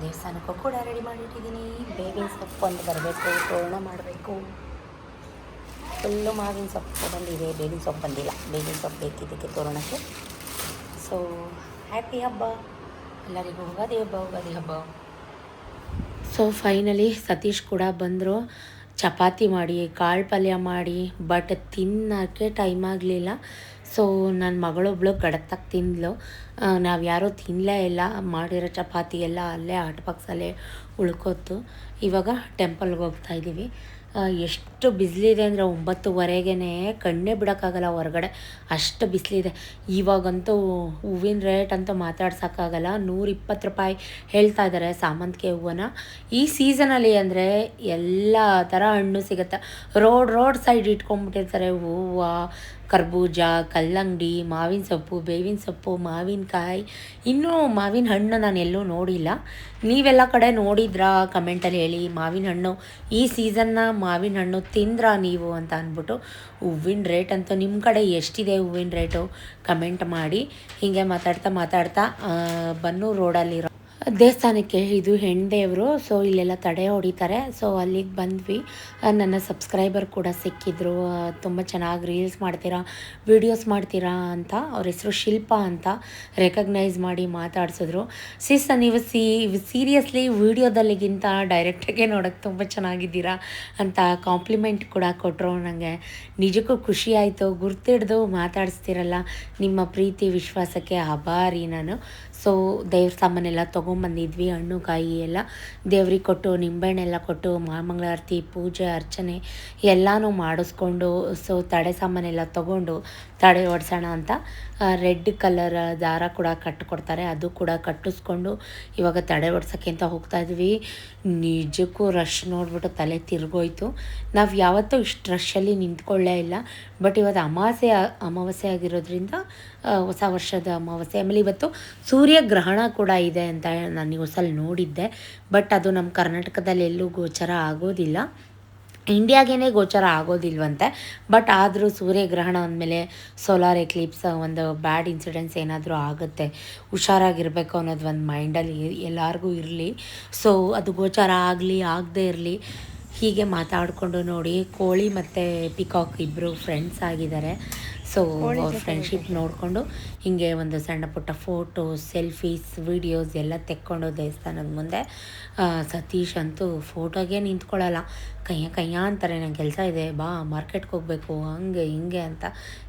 ದೇವಸ್ಥಾನಕ್ಕೂ ಕೂಡ ರೆಡಿ ಮಾಡಿಟ್ಟಿದ್ದೀನಿ. ಬೇವಿನ ಸೊಪ್ಪು ಒಂದು ಬರಬೇಕು, ತೋರಣ ಮಾಡಬೇಕು. ಫುಲ್ಲು ಮಾವಿನ ಸೊಪ್ಪು ಬಂದಿದೆ, ಬೇವಿನ ಸೊಪ್ಪು ಬಂದಿಲ್ಲ. ಬೇವಿನ ಸೊಪ್ಪು ಬೇಕಿದ್ದಕ್ಕೆ ತೋರಣಕ್ಕೆ. ಸೊ ಹ್ಯಾಪಿ ಹಬ್ಬ ಎಲ್ಲರಿಗೂ, ಯುಗಾದಿ ಹಬ್ಬ. ಸೊ ಫೈನಲಿ ಸತೀಶ್ ಕೂಡ ಬಂದರು. ಚಪಾತಿ ಮಾಡಿ, ಕಾಳು ಪಲ್ಯ ಮಾಡಿ, ಬಟ್ ತಿನ್ನೋಕ್ಕೆ ಟೈಮ್ ಆಗಲಿಲ್ಲ. ಸೊ ನನ್ನ ಮಗಳೊಬ್ಳು ಗಡತ್ತಾಗಿ ತಿಂದಳು. ನಾವು ಯಾರೂ ತಿನ್ನಲೇ ಇಲ್ಲ. ಮಾಡಿರೋ ಚಪಾತಿ ಎಲ್ಲ ಅಲ್ಲೇ ಹಾಟ್ ಬಾಕ್ಸಲ್ಲೇ ಉಳ್ಕೋತು. ಇವಾಗ ಟೆಂಪಲ್ಗೆ ಹೋಗ್ತಾಯಿದ್ದೀವಿ. ಎಷ್ಟು ಬಿಸಿಲಿದೆ ಅಂದರೆ 9:30ಗೆ ಕಣ್ಣೇ ಬಿಡೋಕ್ಕಾಗಲ್ಲ ಹೊರಗಡೆ, ಅಷ್ಟು ಬಿಸಿಲಿದೆ. ಇವಾಗಂತೂ ಹೂವಿನ ರೇಟ್ ಅಂತೂ ಮಾತಾಡ್ಸೋಕ್ಕಾಗಲ್ಲ. 120 ರೂಪಾಯಿ ಹೇಳ್ತಾ ಇದ್ದಾರೆ ಸಾಮಂತಿಗೆ ಹೂವನ್ನ. ಈ ಸೀಸನಲ್ಲಿ ಅಂದರೆ ಎಲ್ಲ ಥರ ಹಣ್ಣು ಸಿಗುತ್ತೆ. ರೋಡ್ ಸೈಡ್ ಇಟ್ಕೊಂಡ್ಬಿಟ್ಟಿರ್ತಾರೆ ಹೂವು, ಕರ್ಬೂಜ, ಕಲ್ಲಂಗಡಿ, ಮಾವಿನ ಸೊಪ್ಪು, ಬೇವಿನ ಸೊಪ್ಪು, ಮಾವಿನಕಾಯಿ. ಇನ್ನೂ ಮಾವಿನ ಹಣ್ಣು ನಾನು ಎಲ್ಲೂ ನೋಡಿಲ್ಲ. ನೀವೆಲ್ಲ ಕಡೆ ನೋಡಿದ್ರಾ ಕಮೆಂಟಲ್ಲಿ ಹೇಳಿ. ಮಾವಿನ ಹಣ್ಣು ಈ ಸೀಸನ್ನ ಮಾವಿನ ಹಣ್ಣು ತಿಂದ್ರಾ ನೀವು ಅಂತ ಅಂದ್ಬಿಟ್ಟು. ಹೂವಿನ ರೇಟ್ ಅಂತೂ ನಿಮ್ಮ ಕಡೆ ಎಷ್ಟಿದೆ ಹೂವಿನ ರೇಟು ಕಮೆಂಟ್ ಮಾಡಿ. ಹೀಗೆ ಮಾತಾಡ್ತಾ ಬನ್ನೂರು ರೋಡಲ್ಲಿರೋ ದೇವಸ್ಥಾನಕ್ಕೆ, ಇದು ಹೆಣ್ದೇವರು. ಸೊ ಇಲ್ಲೆಲ್ಲ ತಡೆ ಹೊಡಿತಾರೆ. ಸೊ ಅಲ್ಲಿಗೆ ಬಂದ್ವಿ. ನನ್ನ ಸಬ್ಸ್ಕ್ರೈಬರ್ ಕೂಡ ಸಿಕ್ಕಿದ್ರು. ತುಂಬ ಚೆನ್ನಾಗಿ ರೀಲ್ಸ್ ಮಾಡ್ತೀರಾ, ವೀಡಿಯೋಸ್ ಮಾಡ್ತೀರಾ ಅಂತ. ಅವ್ರ ಹೆಸರು ಶಿಲ್ಪಾ ಅಂತ ರೆಕಗ್ನೈಸ್ ಮಾಡಿ ಮಾತಾಡ್ಸಿದ್ರು. ನೀವು ಸೀರಿಯಸ್ಲಿ ವೀಡಿಯೋದಲ್ಲಿಗಿಂತ ಡೈರೆಕ್ಟಾಗೆ ನೋಡೋಕ್ಕೆ ತುಂಬ ಚೆನ್ನಾಗಿದ್ದೀರಾ ಅಂತ ಕಾಂಪ್ಲಿಮೆಂಟ್ ಕೂಡ ಕೊಟ್ಟರು. ನನಗೆ ನಿಜಕ್ಕೂ ಖುಷಿ ಆಯಿತು. ಗುರ್ತಿಡ್ದು ಮಾತಾಡಿಸ್ತಿರಲ್ಲ, ನಿಮ್ಮ ಪ್ರೀತಿ ವಿಶ್ವಾಸಕ್ಕೆ ಆಭಾರಿ ನಾನು. ಸೊ ದೇವ್ರ ಸಾಮಾನೆಲ್ಲ ತೊಗೊಂಬಂದಿದ್ವಿ, ಹಣ್ಣು ಕಾಯಿ ಎಲ್ಲ ದೇವ್ರಿಗೆ ಕೊಟ್ಟು, ನಿಂಬೆಹಣ್ಣೆಲ್ಲ ಕೊಟ್ಟು, ಮಹಾಮಂಗಳಾರತಿ ಪೂಜೆ ಅರ್ಚನೆ ಎಲ್ಲನೂ ಮಾಡಿಸ್ಕೊಂಡು, ಸೊ ತಡೆ ಸಾಮಾನೆಲ್ಲ ತೊಗೊಂಡು ತಡೆ ಒಡ್ಸೋಣ ಅಂತ ರೆಡ್ ಕಲರ್ ದಾರ ಕೂಡ ಕಟ್ಟಿಕೊಡ್ತಾರೆ, ಅದು ಕೂಡ ಕಟ್ಟಿಸ್ಕೊಂಡು ಇವಾಗ ತಡೆ ಒಡ್ಸೋಕ್ಕೆ ಅಂತ ಹೋಗ್ತಾಯಿದ್ವಿ. ನಿಜಕ್ಕೂ ರಶ್ ನೋಡ್ಬಿಟ್ಟು ತಲೆ ತಿರುಗೋಯ್ತು. ನಾವು ಯಾವತ್ತೂ ಇಷ್ಟು ರಶ್ಶಲ್ಲಿ ನಿಂತ್ಕೊಳ್ಳೇ ಇಲ್ಲ. ಬಟ್ ಇವತ್ತು ಅಮಾವಾಸ್ಯೆ ಆಗಿರೋದ್ರಿಂದ ಹೊಸ ವರ್ಷದ ಅಮಾವಾಸ್ಯೆ, ಆಮೇಲೆ ಇವತ್ತು ಸೂರ್ಯಗ್ರಹಣ ಕೂಡ ಇದೆ ಅಂತ ನಾನು ನ್ಯೂಸಲ್ಲಿ ನೋಡಿದ್ದೆ. ಬಟ್ ಅದು ನಮ್ಮ ಕರ್ನಾಟಕದಲ್ಲಿ ಎಲ್ಲೂ ಗೋಚರ ಆಗೋದಿಲ್ಲ, ಇಂಡಿಯಾಗೇ ಗೋಚರ ಆಗೋದಿಲ್ವಂತೆ. ಬಟ್ ಆದರೂ ಸೂರ್ಯಗ್ರಹಣ ಅಂದಮೇಲೆ ಸೋಲಾರ್ ಎಕ್ಲಿಪ್ಸ್, ಒಂದು ಬ್ಯಾಡ್ ಇನ್ಸಿಡೆನ್ಸ್ ಏನಾದರೂ ಆಗುತ್ತೆ, ಹುಷಾರಾಗಿರಬೇಕು ಅನ್ನೋದು ಒಂದು ಮೈಂಡಲ್ಲಿ ಎಲ್ಲರಿಗೂ ಇರಲಿ. ಸೊ ಅದು ಗೋಚರ ಆಗಲಿ ಆಗದೇ ಇರಲಿ, ಹೀಗೆ ಮಾತಾಡಿಕೊಂಡು ನೋಡಿ. ಕೋಳಿ ಮತ್ತು ಪಿಕಾಕ್ ಇಬ್ಬರು ಫ್ರೆಂಡ್ಸ್ ಆಗಿದ್ದಾರೆ. ಸೊ ಅವ್ರ ಫ್ರೆಂಡ್ಶಿಪ್ ನೋಡಿಕೊಂಡು ಹೀಗೆ ಒಂದು ಸಣ್ಣ ಪುಟ್ಟ ಫೋಟೋಸ್, ಸೆಲ್ಫೀಸ್, ವೀಡಿಯೋಸ್ ಎಲ್ಲ ತೆಕ್ಕೊಂಡು ದೇವಸ್ಥಾನದ ಮುಂದೆ. ಸತೀಶ್ ಅಂತೂ ಫೋಟೋಗೆ ನಿಂತ್ಕೊಳ್ಳಲ್ಲ, ಕಯ್ಯ ಅಂತಾರೆ, ನಂಗೆ ಕೆಲಸ ಇದೆ, ಬಾ ಮಾರ್ಕೆಟ್ಗೆ ಹೋಗಬೇಕು, ಹಂಗೆ ಹಿಂಗೆ ಅಂತ.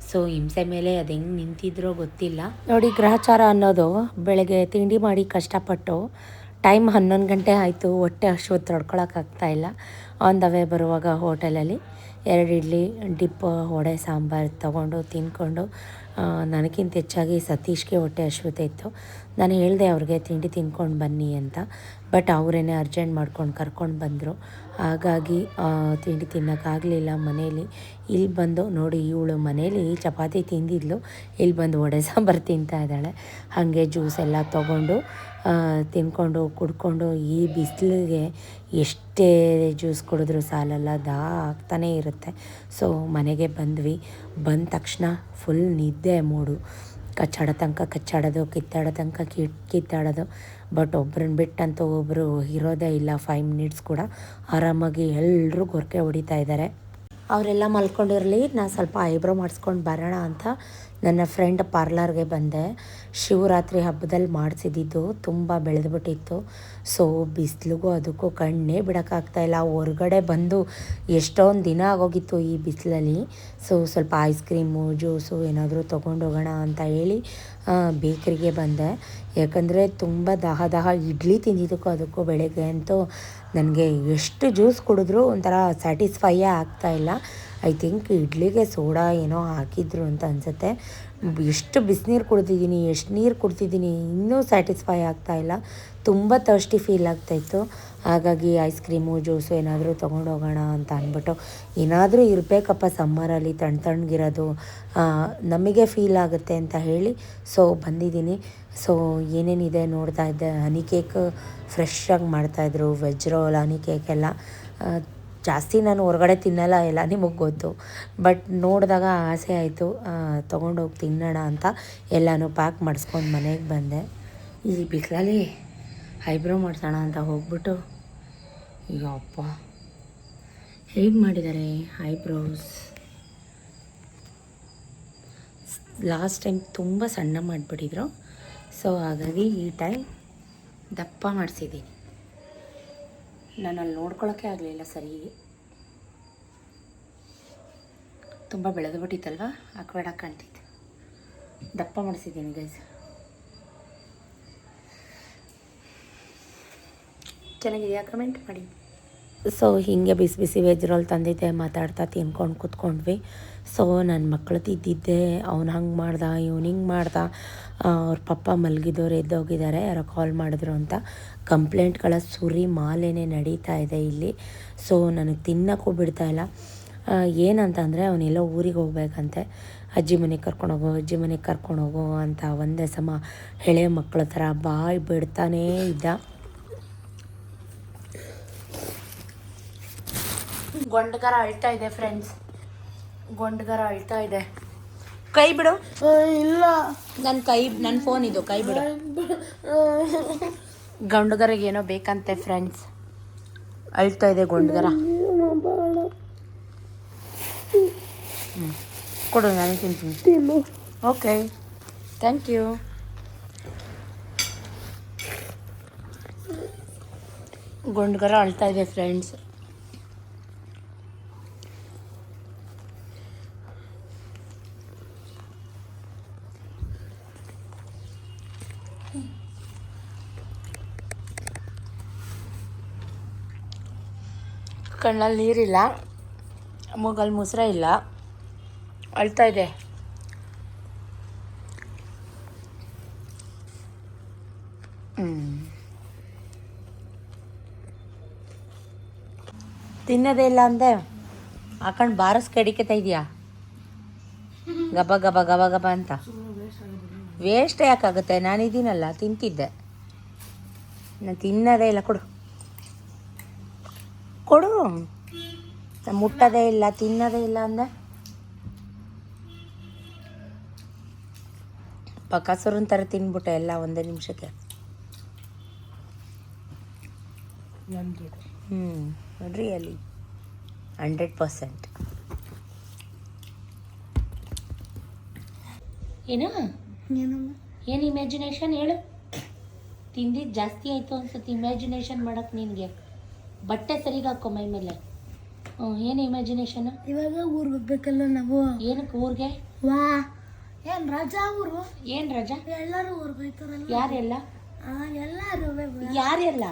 ಸೊ ಹಿಂಸೆ ಮೇಲೆ ಅದು ಹೆಂಗೆ ನಿಂತಿದ್ರೋ ಗೊತ್ತಿಲ್ಲ ನೋಡಿ. ಗ್ರಹಚಾರ ಅನ್ನೋದು ಬೆಳಗ್ಗೆ ತಿಂಡಿ ಮಾಡಿ ಕಷ್ಟಪಟ್ಟು ಟೈಮ್ 11 ಗಂಟೆ ಆಯಿತು, ಹೊಟ್ಟೆ ಹಸಿವು ತಡ್ಕೊಳಕ್ಕಾಗ್ತಾಯಿಲ್ಲ. ಆನ್ ದ ವೇ ಬರುವಾಗ ಹೋಟೆಲಲ್ಲಿ 2 ಇಡ್ಲಿ, ಡಿಪ್, ವಡೆ, ಸಾಂಬಾರು ತೊಗೊಂಡು ತಿಂದ್ಕೊಂಡು, ನನಗಿಂತ ಹೆಚ್ಚಾಗಿ ಸತೀಶ್ಗೆ ಹೊಟ್ಟೆ ಹಸಿವುತ್ತಿತ್ತು. ನಾನು ಹೇಳಿದೆ ಅವ್ರಿಗೆ ತಿಂಡಿ ತಿನ್ಕೊಂಡು ಬನ್ನಿ ಅಂತ. ಬಟ್ ಅವರೇನೆ ಅರ್ಜೆಂಟ್ ಮಾಡ್ಕೊಂಡು ಕರ್ಕೊಂಡು ಬಂದರು. ಹಾಗಾಗಿ ತಿಂಡಿ ತಿನ್ನೋಕ್ಕಾಗಲಿಲ್ಲ ಮನೇಲಿ. ಇಲ್ಲಿ ಬಂದು ನೋಡಿ, ಇವಳು ಮನೇಲಿ ಚಪಾತಿ ತಿಂದಿದ್ಲು, ಇಲ್ಲಿ ಬಂದು ವಡೆ ಸಾಂಬಾರು ತಿಂತಾ ಇದ್ದಾಳೆ. ಹಾಗೆ ಜ್ಯೂಸ್ ಎಲ್ಲ ತೊಗೊಂಡು ತಿನ್ಕೊಂಡು ಕುಡ್ಕೊಂಡು, ಈ ಬಿಸಿಲಿಗೆ ಎಷ್ಟೇ ಜ್ಯೂಸ್ ಕುಡಿದ್ರೂ ಸಾಲಲ್ಲ, ಆಗ್ತಾನೇ ಇರುತ್ತೆ. ಸೊ ಮನೆಗೆ ಬಂದ್ವಿ. ಬಂದ ತಕ್ಷಣ ಫುಲ್ ನಿದ್ದೆ ಮೂಡು, ಕಚ್ಚಾಡೋ ತನಕ ಕಚ್ಚಾಡೋದು, ಕಿತ್ತಾಡೋ ತನಕ ಕಿತ್ತಾಡೋದು. ಬಟ್ ಒಬ್ರನ್ನ ಬಿಟ್ಟಂತೂ ಒಬ್ಬರು ಇರೋದೇ ಇಲ್ಲ. 5 ಮಿನಿಟ್ಸ್ ಕೂಡ ಆರಾಮಾಗಿ ಎಲ್ಲರೂ ಗೊರಕೆ ಹೊಡಿತಾ ಇದ್ದಾರೆ. ಅವರೆಲ್ಲ ಮಲ್ಕೊಂಡಿರಲಿ, ನಾನು ಸ್ವಲ್ಪ ಐಬ್ರೋ ಮಾಡಿಸ್ಕೊಂಡು ಬರೋಣ ಅಂತ ನನ್ನ ಫ್ರೆಂಡ್ ಪಾರ್ಲರ್ಗೆ ಬಂದೆ. ಶಿವರಾತ್ರಿ ಹಬ್ಬದಲ್ಲಿ ಮಾಡಿಸಿದ್ದು ತುಂಬ ಬೆಳೆದ್ಬಿಟ್ಟಿತ್ತು. ಸೊ ಬಿಸಿಲಿಗೂ ಅದಕ್ಕೂ ಕಣ್ಣೇ ಬಿಡೋಕ್ಕಾಗ್ತಾಯಿಲ್ಲ. ಹೊರಗಡೆ ಬಂದು ಎಷ್ಟೊಂದು ದಿನ ಆಗೋಗಿತ್ತು ಈ ಬಿಸಿಲಲ್ಲಿ. ಸೊ ಸ್ವಲ್ಪ ಐಸ್ ಕ್ರೀಮು, ಜ್ಯೂಸು ಏನಾದರೂ ತೊಗೊಂಡೋಗೋಣ ಅಂತ ಹೇಳಿ ಬೇಕ್ರಿಗೆ ಬಂದೆ. ಯಾಕಂದರೆ ತುಂಬ ದಾಹ ಇಡ್ಲಿ ತಿಂದಿದ್ದಕ್ಕೂ ಅದಕ್ಕೂ ಬೆಳಗ್ಗೆ ಅಂತೂ ನನಗೆ ಎಷ್ಟು ಜ್ಯೂಸ್ ಕುಡಿದ್ರೂ ಒಂಥರ ಸ್ಯಾಟಿಸ್ಫೈಯೇ ಆಗ್ತಾಯಿಲ್ಲ. ಐ ಥಿಂಕ್ ಇಡ್ಲಿಗೆ ಸೋಡಾ ಏನೋ ಹಾಕಿದ್ರು ಅಂತ ಅನಿಸುತ್ತೆ. ಎಷ್ಟು ಬಿಸಿನೀರು ಕುಡ್ದಿದ್ದೀನಿ, ಎಷ್ಟು ನೀರು ಕುಡ್ತಿದ್ದೀನಿ, ಇನ್ನೂ ಸ್ಯಾಟಿಸ್ಫೈ ಆಗ್ತಾಯಿಲ್ಲ. ತುಂಬ ಥರ್ಸ್ಟಿ ಫೀಲ್ ಆಗ್ತಾಯಿತ್ತು. ಹಾಗಾಗಿ ಐಸ್ ಕ್ರೀಮು, ಜ್ಯೂಸು ಏನಾದರೂ ತೊಗೊಂಡೋಗೋಣ ಅಂತ ಅಂದ್ಬಿಟ್ಟು, ಏನಾದರೂ ಇರಬೇಕಪ್ಪ ಸಮ್ಮರಲ್ಲಿ ತಣ್ಣಗಿರೋದು, ನಮಗೆ ಫೀಲ್ ಆಗುತ್ತೆ ಅಂತ ಹೇಳಿ ಸೊ ಬಂದಿದ್ದೀನಿ. ಸೊ ಏನೇನಿದೆ ನೋಡ್ತಾ ಇದ್ದೆ. ಹನಿ ಕೇಕ್ ಫ್ರೆಶ್ಶಾಗಿ ಮಾಡ್ತಾಯಿದ್ರು, ವೆಜ್ ರೋಲ್, ಹನಿ ಕೇಕ್ ಎಲ್ಲ. ಜಾಸ್ತಿ ನಾನು ಹೊರಗಡೆ ತಿನ್ನಲ್ಲ, ಎಲ್ಲ ನಿಮಗೆ ಗೊತ್ತು. ಬಟ್ ನೋಡಿದಾಗ ಆಸೆ ಆಯಿತು, ತೊಗೊಂಡೋಗಿ ತಿನ್ನೋಣ ಅಂತ ಎಲ್ಲನೂ ಪ್ಯಾಕ್ ಮಾಡಿಸ್ಕೊಂಡು ಮನೆಗೆ ಬಂದೆ. ಈ ಬಿಸಿಲಲ್ಲಿ ಐಬ್ರೋ ಮಾಡಿಸೋಣ ಅಂತ ಹೋಗ್ಬಿಟ್ಟು, ಯಪ್ಪ ಹೇಗೆ ಮಾಡಿದ್ದಾರೆ ಐಬ್ರೋಸ್. ಲಾಸ್ಟ್ ಟೈಮ್ ತುಂಬ ಸಣ್ಣ ಮಾಡಿಬಿಟ್ಟಿದ್ರು. ಸೊ ಹಾಗಾಗಿ ಈ ಟೈಮ್ ದಪ್ಪ ಮಾಡಿಸಿದ್ದೀನಿ. ನಾನು ಅಲ್ಲಿ ನೋಡ್ಕೊಳ್ಳೋಕ್ಕೆ ಆಗಲಿಲ್ಲ ಸರಿಗೆ, ತುಂಬ ಬೆಳೆದುಬಿಟ್ಟಿತ್ತಲ್ವ, ಆಕ್ವರ್ಡಾಗಿ ಕಾಣ್ತಿತ್ತು. ದಪ್ಪ ಮಾಡಿಸಿದ್ದೀನಿ ಗೈಸ್. ಚೆನ್ನಾಗಿದೆಯಾ ಕಮೆಂಟ್ ಮಾಡಿ. ಸೊ ಹೀಗೆ ಬಿಸಿ ಬಿಸಿ ವೆಜ್ ರೋಲ್ ತಂದಿದ್ದೆ, ಮಾತಾಡ್ತಾ ತಿನ್ಕೊಂಡು ಕೂತ್ಕೊಂಡ್ವಿ. ಸೊ ನನ್ನ ಮಕ್ಕಳು ತಿದ್ದಿದ್ದೆ, ಅವ್ನು ಹಂಗೆ ಮಾಡ್ದ, ಇವ್ನು ಹಿಂಗೆ ಮಾಡ್ದ. ಅವ್ರ ಪಪ್ಪ ಮಲಗಿದವ್ರು ಎದ್ದೋಗಿದ್ದಾರೆ, ಯಾರೋ ಕಾಲ್ ಮಾಡಿದ್ರು ಅಂತ. ಕಂಪ್ಲೇಂಟ್ಗಳ ಸುರಿ ಮಾಲೆನೇ ನಡೀತಾ ಇದೆ ಇಲ್ಲಿ. ಸೊ ನನಗೆ ತಿನ್ನೋಕ್ಕೂ ಬಿಡ್ತಾಯಿಲ್ಲ. ಏನಂತಂದರೆ ಅವನೆಲ್ಲೋ ಊರಿಗೆ ಹೋಗ್ಬೇಕಂತೆ, ಅಜ್ಜಿ ಮನೆಗೆ ಕರ್ಕೊಂಡೋಗು, ಅಜ್ಜಿ ಮನೆಗೆ ಕರ್ಕೊಂಡೋಗು ಅಂತ ಒಂದೇ ಸಮ ಎಳೆ ಮಕ್ಕಳ ಥರ ಬಾಯಿ ಬಿಡ್ತಾನೇ ಇದ್ದ. ಗೊಂಡ್ಗರ ಅಳ್ತಾ ಇದೆ ಫ್ರೆಂಡ್ಸ್, ಗೊಂಡ್ಗರ ಅಳ್ತಾ ಇದೆ. ಕೈ ಬಿಡು. ಇಲ್ಲ, ನನ್ನ ಫೋನ್ ಇದು, ಕೈ ಬಿಡು. ಗೊಂಡ್ಗರಿಗೆ ಏನೋ ಬೇಕಂತೆ ಫ್ರೆಂಡ್ಸ್, ಅಳ್ತಾ ಇದೆ ಗೊಂಡ್ಗರ. ಕೊಡು, ನಾನು ತಿಂತೀನಿ. Okay, thank you. ಗೊಂಡ್ಗರ ಅಳ್ತಾ ಇದೆ ಫ್ರೆಂಡ್ಸ್. ಕಣ್ಣಲ್ಲಿ ನೀರಿಲ್ಲ, ಮೂಗಲ್ಲಿ ಮುಸ್ರೆ ಇಲ್ಲ, ಅಳ್ತಾ ಇದೆ. ತಿನ್ನೋದೇ ಇಲ್ಲ ಅಂದೆ ಹಾಕೊಂಡು ಬಾರಸ್ಕೆ ಅಡಿಕೆತಾ ಇದೆಯಾ ಗಬ ಗಬ ಗಬ ಗಬ ಅಂತ. ವೇಸ್ಟ್ ಯಾಕಾಗುತ್ತೆ, ನಾನಿದ್ದೀನಲ್ಲ ತಿಂತಿದ್ದೆ. ನಾನು ತಿನ್ನೋದೇ ಇಲ್ಲ, ಕೊಡು ಕೊಡು. ಮುಟ್ಟೋದೇ ಇಲ್ಲ, ತಿನ್ನೋದೇ ಇಲ್ಲ ಅಂದೆ. ಕಸೂರನ್ ಥರ ತಿನ್ಬಿಟ್ಟೆ ಎಲ್ಲ ಒಂದೇ ನಿಮಿಷಕ್ಕೆ. ರಿಯಲಿ 100%. ಏನು ಏನು ಇಮ್ಯಾಜಿನೇಷನ್ ಹೇಳು? ತಿಂದಿದ್ದು ಜಾಸ್ತಿ ಆಯಿತು ಅನ್ಸುತ್ತೆ ಇಮ್ಯಾಜಿನೇಷನ್ ಮಾಡೋಕ್ಕೆ ನಿನಗೆ. ಬಟ್ಟೆ ಸರಿಗೆ ಹಾಕೋ ಮೈ ಮೇಲೆ. ಏನು ಇಮ್ಯಾಜಿನೇಷನ್? ಇವಾಗ ಊರಿಗೆ ಹೋಗ್ಬೇಕಲ್ಲ ನಾವು. ಏನಕ್ಕೆ ಊರಿಗೆ? ವಾ ಏನು ರಜಾ ಊರು? ಏನು ರಜಾ? ಎಲ್ಲರೂ ಊರಿಗೆ ಹೋಯ್ತಾರಲ್ಲ. ಯಾರೆಲ್ಲ? ಎಲ್ಲರೂ. ಯಾರೆಲ್ಲ?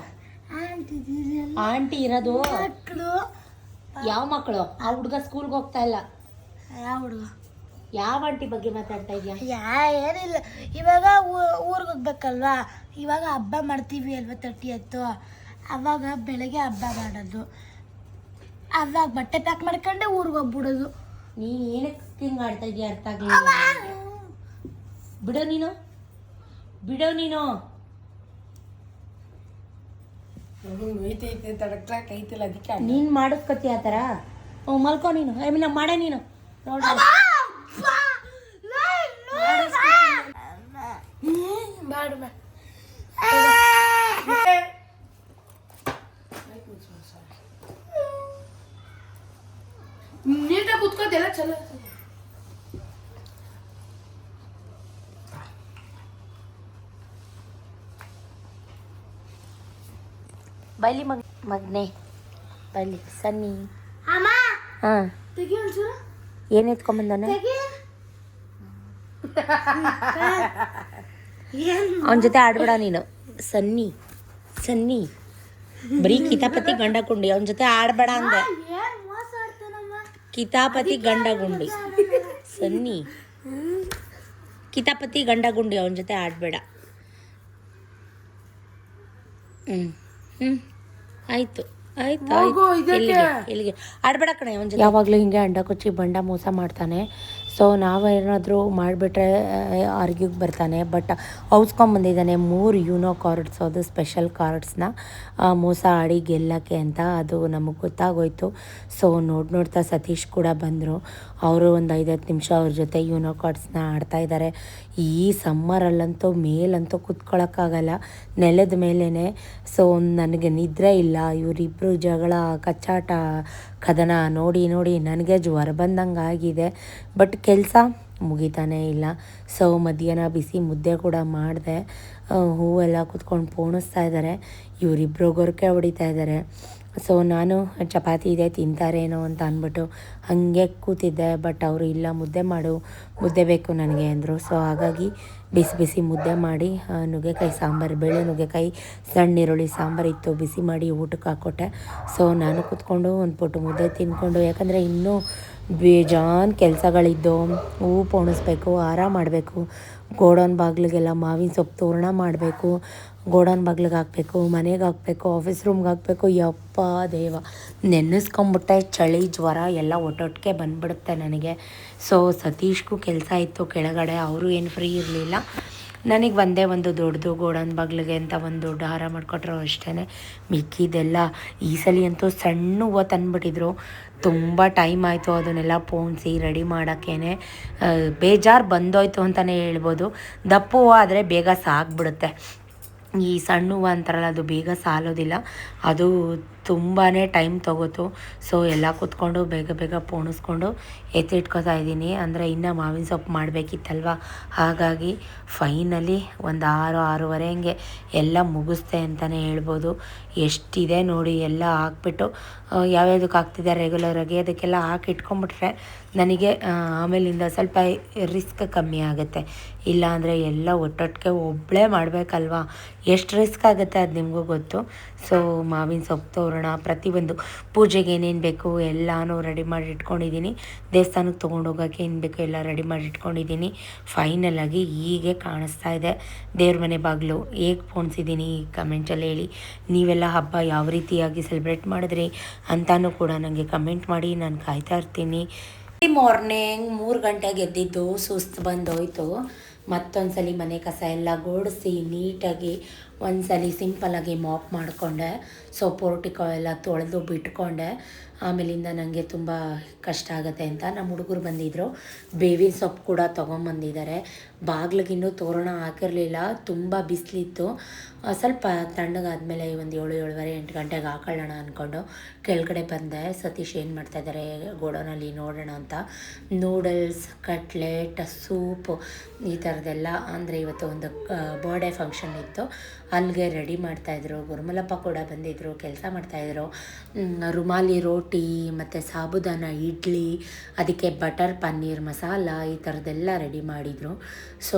ಆಂಟಿ ಇರೋದು ಮಕ್ಕಳು. ಯಾವ ಮಕ್ಕಳು? ಆ ಹುಡುಗ ಸ್ಕೂಲ್ಗೆ ಹೋಗ್ತಾ ಇಲ್ಲ. ಯಾವ ಹುಡುಗ? ಯಾವ ಆಂಟಿ ಬಗ್ಗೆ ಮಾತಾಡ್ತಾ ಇದೆಯಾ? ಏನಿಲ್ಲ, ಇವಾಗ ಊರಿಗೆ ಹೋಗ್ಬೇಕಲ್ವಾ, ಇವಾಗ ಹಬ್ಬ ಮಾಡ್ತೀವಿ ಅಲ್ವಾ 30th, ಅವಾಗ ಬೆಳಗ್ಗೆ ಹಬ್ಬ ಮಾಡೋದು, ಅವಾಗ ಬಟ್ಟೆ ಪ್ಯಾಕ್ ಮಾಡ್ಕೊಂಡೆ ಊರಿಗೆ ಹೋಗ್ಬಿಡೋದು. ನೀನು ಏನಕ್ಕೆ ಹಿಂಗೆ ಆಡ್ತಾ ಇದೆಯಾ ಅರ್ಥ ಆಗಲಿಲ್ಲ. ಬಿಡೋ ನೀನು, ಬಿಡೋ ನೀನು. ನೀನು ಮಾಡಿಸ್ಕೊತಿ ಆ ಥರ. ಮಲ್ಕೋ ನೀನು. ಐ ಮಾಡೇ ನೀನು ನೋಡ. ನೀಟಾಗಿ ಕುತ್ಕೋದೆಲ್ಲ ಚಲೋ. ಬೈಲಿ ಮಗನೇ ಬೈಲಿ ಸನ್ನಿ. ಹಾಂ ಏನು ಎತ್ಕೊಂಬಂದವನೆ? ಅವನ ಜೊತೆ ಆಡ್ಬೇಡ ನೀನು. ಸನ್ನಿ ಸನ್ನಿ ಬರೀ ಕಿತಾಪತಿ ಗಂಡ ಗುಂಡಿ, ಅವನ ಜೊತೆ ಆಡ್ಬೇಡ ಅಂದೆ. ಕಿತಾಪತಿ ಗಂಡ ಗುಂಡಿ ಸನ್ನಿ, ಕಿತಾಪತಿ ಗಂಡ ಗುಂಡಿ, ಅವನ ಜೊತೆ ಆಡಬೇಡ. ಆಯ್ತು ಆಯ್ತು ಇಲ್ಲಿಗೆ ಆಡ್ಬೇಡ ಕಣೆ. ಅವನ ಜೊತೆ ಯಾವಾಗಲೂ ಹಿಂಗೆ ಅಂಡ ಕೊಚ್ಚಿ ಬಂಡ ಮೋಸ ಮಾಡ್ತಾನೆ. ಸೊ ನಾವೇನಾದರೂ ಮಾಡಿಬಿಟ್ರೆ ಆರ್ಗ್ಯೂಗೆ ಬರ್ತಾನೆ. ಬಟ್ ಔಸ್ಕೊಂಬಂದಿದ್ದಾನೆ 3 ಯೂನೋ ಕಾರ್ಡ್ಸ್, ಅದು ಸ್ಪೆಷಲ್ ಕಾರ್ಡ್ಸ್ನ ಮೋಸ ಆಡಿ ಗೆಲ್ಲಕ್ಕೆ ಅಂತ. ಅದು ನಮಗೆ ಗೊತ್ತಾಗೋಯ್ತು. ಸೊ ನೋಡ್ತಾ ಸತೀಶ್ ಕೂಡ ಬಂದರು. ಅವರು ಒಂದು 5-10 ನಿಮಿಷ ಅವ್ರ ಜೊತೆ ಯೂನೋ ಕಾರ್ಡ್ಸ್ನ ಆಡ್ತಾಯಿದ್ದಾರೆ. ಈ ಸಮ್ಮರಲ್ಲಂತೂ ಮೇಲಂತೂ ಕೂತ್ಕೊಳ್ಳೋಕ್ಕಾಗಲ್ಲ, ನೆಲದ ಮೇಲೇ. ಸೊ ನನಗೆ ನಿದ್ರೆ ಇಲ್ಲ. ಇವರಿಬ್ಬರು ಜಗಳ ಕಚ್ಚಾಟ ಕದನ ನೋಡಿ ನನಗೆ ಜ್ವರ ಬಂದಂಗೆ ಆಗಿದೆ. ಬಟ್ ಕೆಲಸ ಮುಗಿತಾನೇ ಇಲ್ಲ. ಸೊ ಮಧ್ಯಾಹ್ನ ಬಿಸಿ ಮುದ್ದೆ ಕೂಡ ಮಾಡಿದೆ. ಹೂವೆಲ್ಲ ಕೂತ್ಕೊಂಡು ಪೋಣಿಸ್ತಾ ಇದ್ದಾರೆ. ಇವರಿಬ್ಬರು ಗೊರಕೆ ಹೊಡಿತಾ ಇದ್ದಾರೆ. ಸೊ ನಾನು ಚಪಾತಿ ಇದೆ ತಿಂತಾರೇನೋ ಅಂತ ಅಂದ್ಬಿಟ್ಟು ಹಾಗೆ ಕೂತಿದ್ದೆ. ಬಟ್ ಅವರು ಇಲ್ಲ, ಮುದ್ದೆ ಬೇಕು ನನಗೆ ಅಂದರು. ಸೊ ಹಾಗಾಗಿ ಬಿಸಿ ಮುದ್ದೆ ಮಾಡಿ ನುಗ್ಗೆಕಾಯಿ ಸಾಂಬಾರು, ಬೇಳೆ ನುಗ್ಗೆಕಾಯಿ, ಸಣ್ಣ ಈರುಳ್ಳಿ ಸಾಂಬಾರು ಇತ್ತು, ಬಿಸಿ ಮಾಡಿ ಊಟಕ್ಕೆ ಹಾಕ್ಕೊಟ್ಟೆ. ಸೊ ನಾನು ಕೂತ್ಕೊಂಡು ಒಂದು ಪುಟ್ಟು ಮುದ್ದೆ ತಿಂದ್ಕೊಂಡು, ಯಾಕಂದರೆ ಇನ್ನೂ ಬೇಜಾನ್ ಕೆಲಸಗಳಿದ್ದು, ಹೂವು ಪೋಣಿಸ್ಬೇಕು, ಹಾರ ಮಾಡಬೇಕು, ಗೋಡೌನ್ ಬಾಗಿಲಿಗೆಲ್ಲ ಮಾವಿನ ಸೊಪ್ಪು ತೋರಣ ಮಾಡಬೇಕು, ಗೋಡೌನ್ ಬಾಗಿಲಿಗೆ ಹಾಕಬೇಕು, ಮನೆಗೆ ಹಾಕಬೇಕು, ಆಫೀಸ್ ರೂಮ್ಗೆ ಹಾಕಬೇಕು. ಯಪ್ಪ ದೇವ, ನೆನೆಸ್ಕೊಂಬಿಟ್ಟೆ. ಚಳಿ ಜ್ವರ ಎಲ್ಲ ಒಟ್ಟೊಟ್ಟಿಗೆ ಬಂದುಬಿಡುತ್ತೆ ನನಗೆ. ಸೊ ಸತೀಶ್ಗೂ ಕೆಲಸ ಇತ್ತು ಕೆಳಗಡೆ, ಅವರು ಏನು ಫ್ರೀ ಇರಲಿಲ್ಲ. ನನಗೆ ಒಂದೇ ಒಂದು ದೊಡ್ಡದು ಗೋಡೌನ್ ಬಾಗಿಲಿಗೆ ಅಂತ ಒಂದು ದೊಡ್ಡ ಹಾರ ಮಾಡಿಕೊಟ್ರು ಅಷ್ಟೇ. ಮಿಕ್ಕಿದೆಲ್ಲ ಈ ಸಲ ಅಂತೂ ಸಣ್ಣ ಹೂವು ತಂದುಬಿಟ್ಟಿದ್ರು. ತುಂಬ ಟೈಮ್ ಆಯಿತು ಅದನ್ನೆಲ್ಲ ಪೋಣಿಸಿ ರೆಡಿ ಮಾಡೋಕ್ಕೇ. ಬೇಜಾರು ಬಂದೋಯ್ತು ಅಂತಲೇ ಹೇಳ್ಬೋದು. ದಪ್ಪ ಹೂವು ಆದರೆ ಬೇಗ ಸಾಗ್ಬಿಡುತ್ತೆ. ಈ ಸಣ್ಣ ಹೂವು ಅಂತಾರಲ್ಲ, ಅದು ಬೇಗ ಸಾಲೋದಿಲ್ಲ, ಅದು ತುಂಬಾ ಟೈಮ್ ತೊಗೋತು. ಸೊ ಎಲ್ಲ ಕೂತ್ಕೊಂಡು ಬೇಗ ಪೋಣಿಸ್ಕೊಂಡು ಎತ್ತಿಟ್ಕೊತಾ ಇದ್ದೀನಿ. ಅಂದರೆ ಇನ್ನು ಮಾವಿನ ಸೊಪ್ಪು ಮಾಡಬೇಕಿತ್ತಲ್ವ, ಹಾಗಾಗಿ ಫೈನಲಿ ಒಂದು 6-6:30 ಹಂಗೆ ಎಲ್ಲ ಮುಗಿಸ್ತೆ ಅಂತಲೇ ಹೇಳ್ಬೋದು. ಎಷ್ಟಿದೆ ನೋಡಿ, ಎಲ್ಲ ಹಾಕ್ಬಿಟ್ಟು ಯಾವ್ಯಾವುದಕ್ಕೆ ಹಾಕ್ತಿದ್ದೆ ರೆಗ್ಯುಲರಾಗಿ ಅದಕ್ಕೆಲ್ಲ ಹಾಕಿ ಇಟ್ಕೊಂಬಿಟ್ರೆ ನನಗೆ ಆಮೇಲಿಂದ ಸ್ವಲ್ಪ ರಿಸ್ಕ್ ಕಮ್ಮಿ ಆಗುತ್ತೆ. ಇಲ್ಲಾಂದರೆ ಎಲ್ಲ ಒಟ್ಟೊಟ್ಟಿಗೆ ಒಬ್ಬಳೇ ಮಾಡಬೇಕಲ್ವ, ಎಷ್ಟು ರಿಸ್ಕ್ ಆಗುತ್ತೆ ಅದು ನಿಮಗೂ ಗೊತ್ತು. ಸೊ ಮಾವಿನ ಸೊಪ್ಪು ತೋರಣ ಪ್ರತಿಯೊಂದು ಪೂಜೆಗೆ ಏನೇನು ಬೇಕು ಎಲ್ಲನೂ ರೆಡಿ ಮಾಡಿ ಇಟ್ಕೊಂಡಿದ್ದೀನಿ. ದೇವಸ್ಥಾನಕ್ಕೆ ತೊಗೊಂಡೋಗೋಕ್ಕೆ ಏನು ಬೇಕು ಎಲ್ಲ ರೆಡಿ ಮಾಡಿ ಇಟ್ಕೊಂಡಿದ್ದೀನಿ. ಫೈನಲಾಗಿ ಹೀಗೆ ಕಾಣಿಸ್ತಾ ಇದೆ ದೇವ್ರ ಮನೆ ಬಾಗಿಲು. ಹೇಗೆ ಪೋಣಿಸಿದ್ದೀನಿ ಕಮೆಂಟಲ್ಲಿ ಹೇಳಿ. ನೀವೆಲ್ಲ ಹಬ್ಬ ಯಾವ ರೀತಿಯಾಗಿ ಸೆಲೆಬ್ರೇಟ್ ಮಾಡಿದ್ರಿ ಅಂತಲೂ ಕೂಡ ನನಗೆ ಕಮೆಂಟ್ ಮಾಡಿ, ನಾನು ಕಾಯ್ತಾ ಇರ್ತೀನಿ. ಮಾರ್ನಿಂಗ್ 3 ಗಂಟೆಗೆ ಎದ್ದಿದ್ದು ಸುಸ್ತು ಬಂದೋಯ್ತು. ಮತ್ತೊಂದ್ಸಲಿ ಮನೆ ಕಸ ಎಲ್ಲ ಗುಡಿಸಿ ನೀಟಾಗಿ ಒಂದ್ಸಲಿ ಸಿಂಪಲ್ಲಾಗಿ ಮಾಪ್ ಮಾಡಿಕೊಂಡೆ. ಸೊ ಪೋರ್ಟಿಕೋ ಎಲ್ಲ ತೊಳೆದು ಬಿಟ್ಕೊಂಡೆ. ಆಮೇಲಿಂದ ನನಗೆ ತುಂಬ ಕಷ್ಟ ಆಗುತ್ತೆ ಅಂತ ನಮ್ಮ ಹುಡುಗರು ಬಂದಿದ್ದರು. ಬೇವಿನ ಸೊಪ್ಪು ಕೂಡ ತೊಗೊಂಬಂದಿದ್ದಾರೆ. ಬಾಗಿಲಿಗಿನ್ನೂ ತೋರಣ ಹಾಕಿರಲಿಲ್ಲ, ತುಂಬ ಬಿಸಿಲಿತ್ತು. ಸ್ವಲ್ಪ ತಣ್ಣಗಾದ್ಮೇಲೆ ಒಂದು 7:30 8 ಗಂಟೆಗೆ ಹಾಕೊಳ್ಳೋಣ ಅಂದ್ಕೊಂಡು ಕೆಳಗಡೆ ಬಂದೆ. ಸತೀಶ್ ಏನು ಮಾಡ್ತಾಯಿದ್ದಾರೆ ಗೋಡೌನಲ್ಲಿ ನೋಡೋಣ ಅಂತ. ನೂಡಲ್ಸ್, ಕಟ್ಲೆಟ್, ಸೂಪ್ ಈ ಥರದ್ದೆಲ್ಲ, ಅಂದರೆ ಇವತ್ತು ಒಂದು ಬರ್ಡೇ ಫಂಕ್ಷನ್ ಇತ್ತು, ಅಲ್ಲಿಗೆ ರೆಡಿ ಮಾಡ್ತಾಯಿದ್ರು. ಗುರುಮಲಪ್ಪ ಕೂಡ ಬಂದಿದ್ದರು, ಕೆಲಸ ಮಾಡ್ತಾಯಿದ್ರು. ರುಮಾಲಿ ರೋಟಿ ಮತ್ತು ಸಾಬುದಾನ ಇಡ್ಲಿ, ಅದಕ್ಕೆ ಬಟರ್ ಪನ್ನೀರ್ ಮಸಾಲ ಈ ಥರದ್ದೆಲ್ಲ ರೆಡಿ ಮಾಡಿದರು. ಸೊ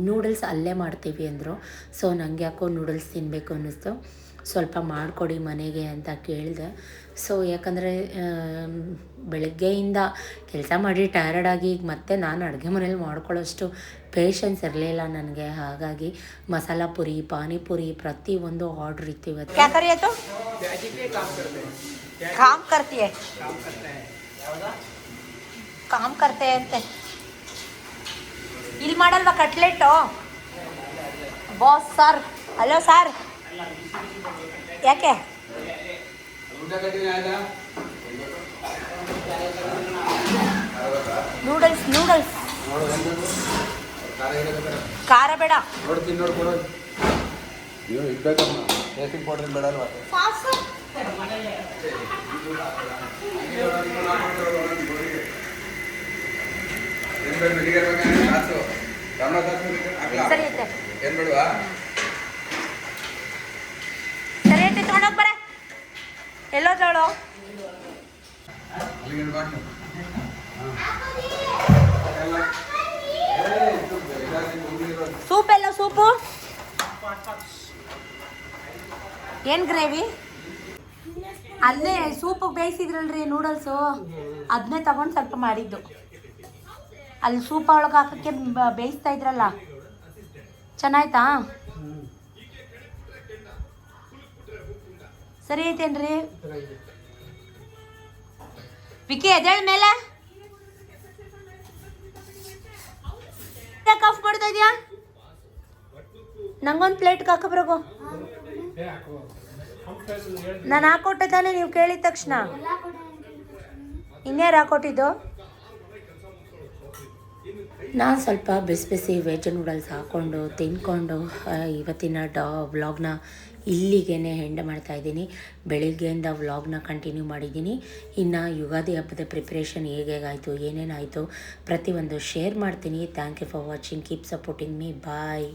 ನೂಡಲ್ಸ್ ಅಲ್ಲೇ ಮಾಡ್ತೀವಿ ಅಂದರು. ಸೊ ನನಗೆ ಯಾಕೋ ನೂಡಲ್ಸ್ ತಿನ್ನಬೇಕು ಅನ್ನಿಸ್ತು. ಸ್ವಲ್ಪ ಮಾಡಿಕೊಡಿ ಮನೆಗೆ ಅಂತ ಕೇಳಿದೆ. ಸೊ ಯಾಕಂದರೆ ಬೆಳಗ್ಗೆಯಿಂದ ಕೆಲಸ ಮಾಡಿ ಟಯರ್ಡಾಗಿ ಈಗ ಮತ್ತೆ ನಾನು ಅಡುಗೆ ಮನೇಲಿ ಮಾಡ್ಕೊಳ್ಳೋಷ್ಟು ಪೇಷನ್ಸ್ ಇರಲಿಲ್ಲ ನನಗೆ. ಹಾಗಾಗಿ ಮಸಾಲ ಪುರಿ, ಪಾನಿಪುರಿ ಪ್ರತಿಯೊಂದು ಆರ್ಡ್ರ್ ಇತ್ತು ಇವತ್ತು. ಕಾಮ್ ಕರ್ತೆ ಅಂತೆ ಇಲ್ಲಿ ಮಾಡಲ್ವಾ cutlet boss sir? Hello sir, ಯಾಕೆ ನೂಡಲ್ಸ್ ನೂಡಲ್ಸ್ ಖಾರ ಬೇಡ. ಸರಿ ಐತೆ ಸರಿ ಐತೆ ತೊಗೊಂಡೋಗಿ ಬರ. ಎಲ್ಲೋದವಳು? ಸೂಪ್ ಎಲ್ಲ ಸೂಪು ಏನು ಗ್ರೇವಿ? ಅಲ್ಲೇ ಸೂಪಿಗೆ ಬೇಯಿಸಿದ್ರಲ್ರಿ ನೂಡಲ್ಸು, ಅದನ್ನೇ ತಗೊಂಡು ಸ್ವಲ್ಪ ಮಾಡಿದ್ದು. ಅಲ್ಲಿ ಸೂಪ್ ಒಳಗೆ ಹಾಕೋಕ್ಕೆ ಬೇಯಿಸ್ತಾ ಇದ್ರಲ್ಲ, ಚೆನ್ನಾಯ್ತಾ? ಸರಿ ಐತೇನ್ರಿ ವಿಕಿ? ಎದೇಳ ಮೇಲೆ ಯಾಕೆ ಆಫ್ ಮಾಡ್ತಾ ಇದೆಯಾ? ನಂಗೊಂದು ಪ್ಲೇಟ್ಗೆ ಹಾಕಬ್ರಗು. ನಾನು ಹಾಕೊಟ್ಟೆ ತಾನೇ ನೀವು ಕೇಳಿದ ತಕ್ಷಣ. ಇನ್ಯಾರು ಹಾಕೊಟ್ಟಿದ್ದು? ನಾನು ಸ್ವಲ್ಪ ಬಿಸಿ ಬಿಸಿ ವೆಜ್ ನೂಡಲ್ಸ್ ಹಾಕ್ಕೊಂಡು ತಿಂದ್ಕೊಂಡು ಇವತ್ತಿನ ವ್ಲಾಗ್ನ ಇಲ್ಲಿಗೇ ಎಂಡ್ ಮಾಡ್ತಾಯಿದ್ದೀನಿ. ಬೆಳಿಗ್ಗೆಯಿಂದ ವ್ಲಾಗ್ನ ಕಂಟಿನ್ಯೂ ಮಾಡಿದ್ದೀನಿ. ಇನ್ನು ಯುಗಾದಿ ಹಬ್ಬದ ಪ್ರಿಪ್ರೇಷನ್ ಹೇಗಾಯಿತು, ಏನೇನಾಯಿತು ಪ್ರತಿಯೊಂದು ಶೇರ್ ಮಾಡ್ತೀನಿ. Thank you for watching. Keep supporting me. Bye.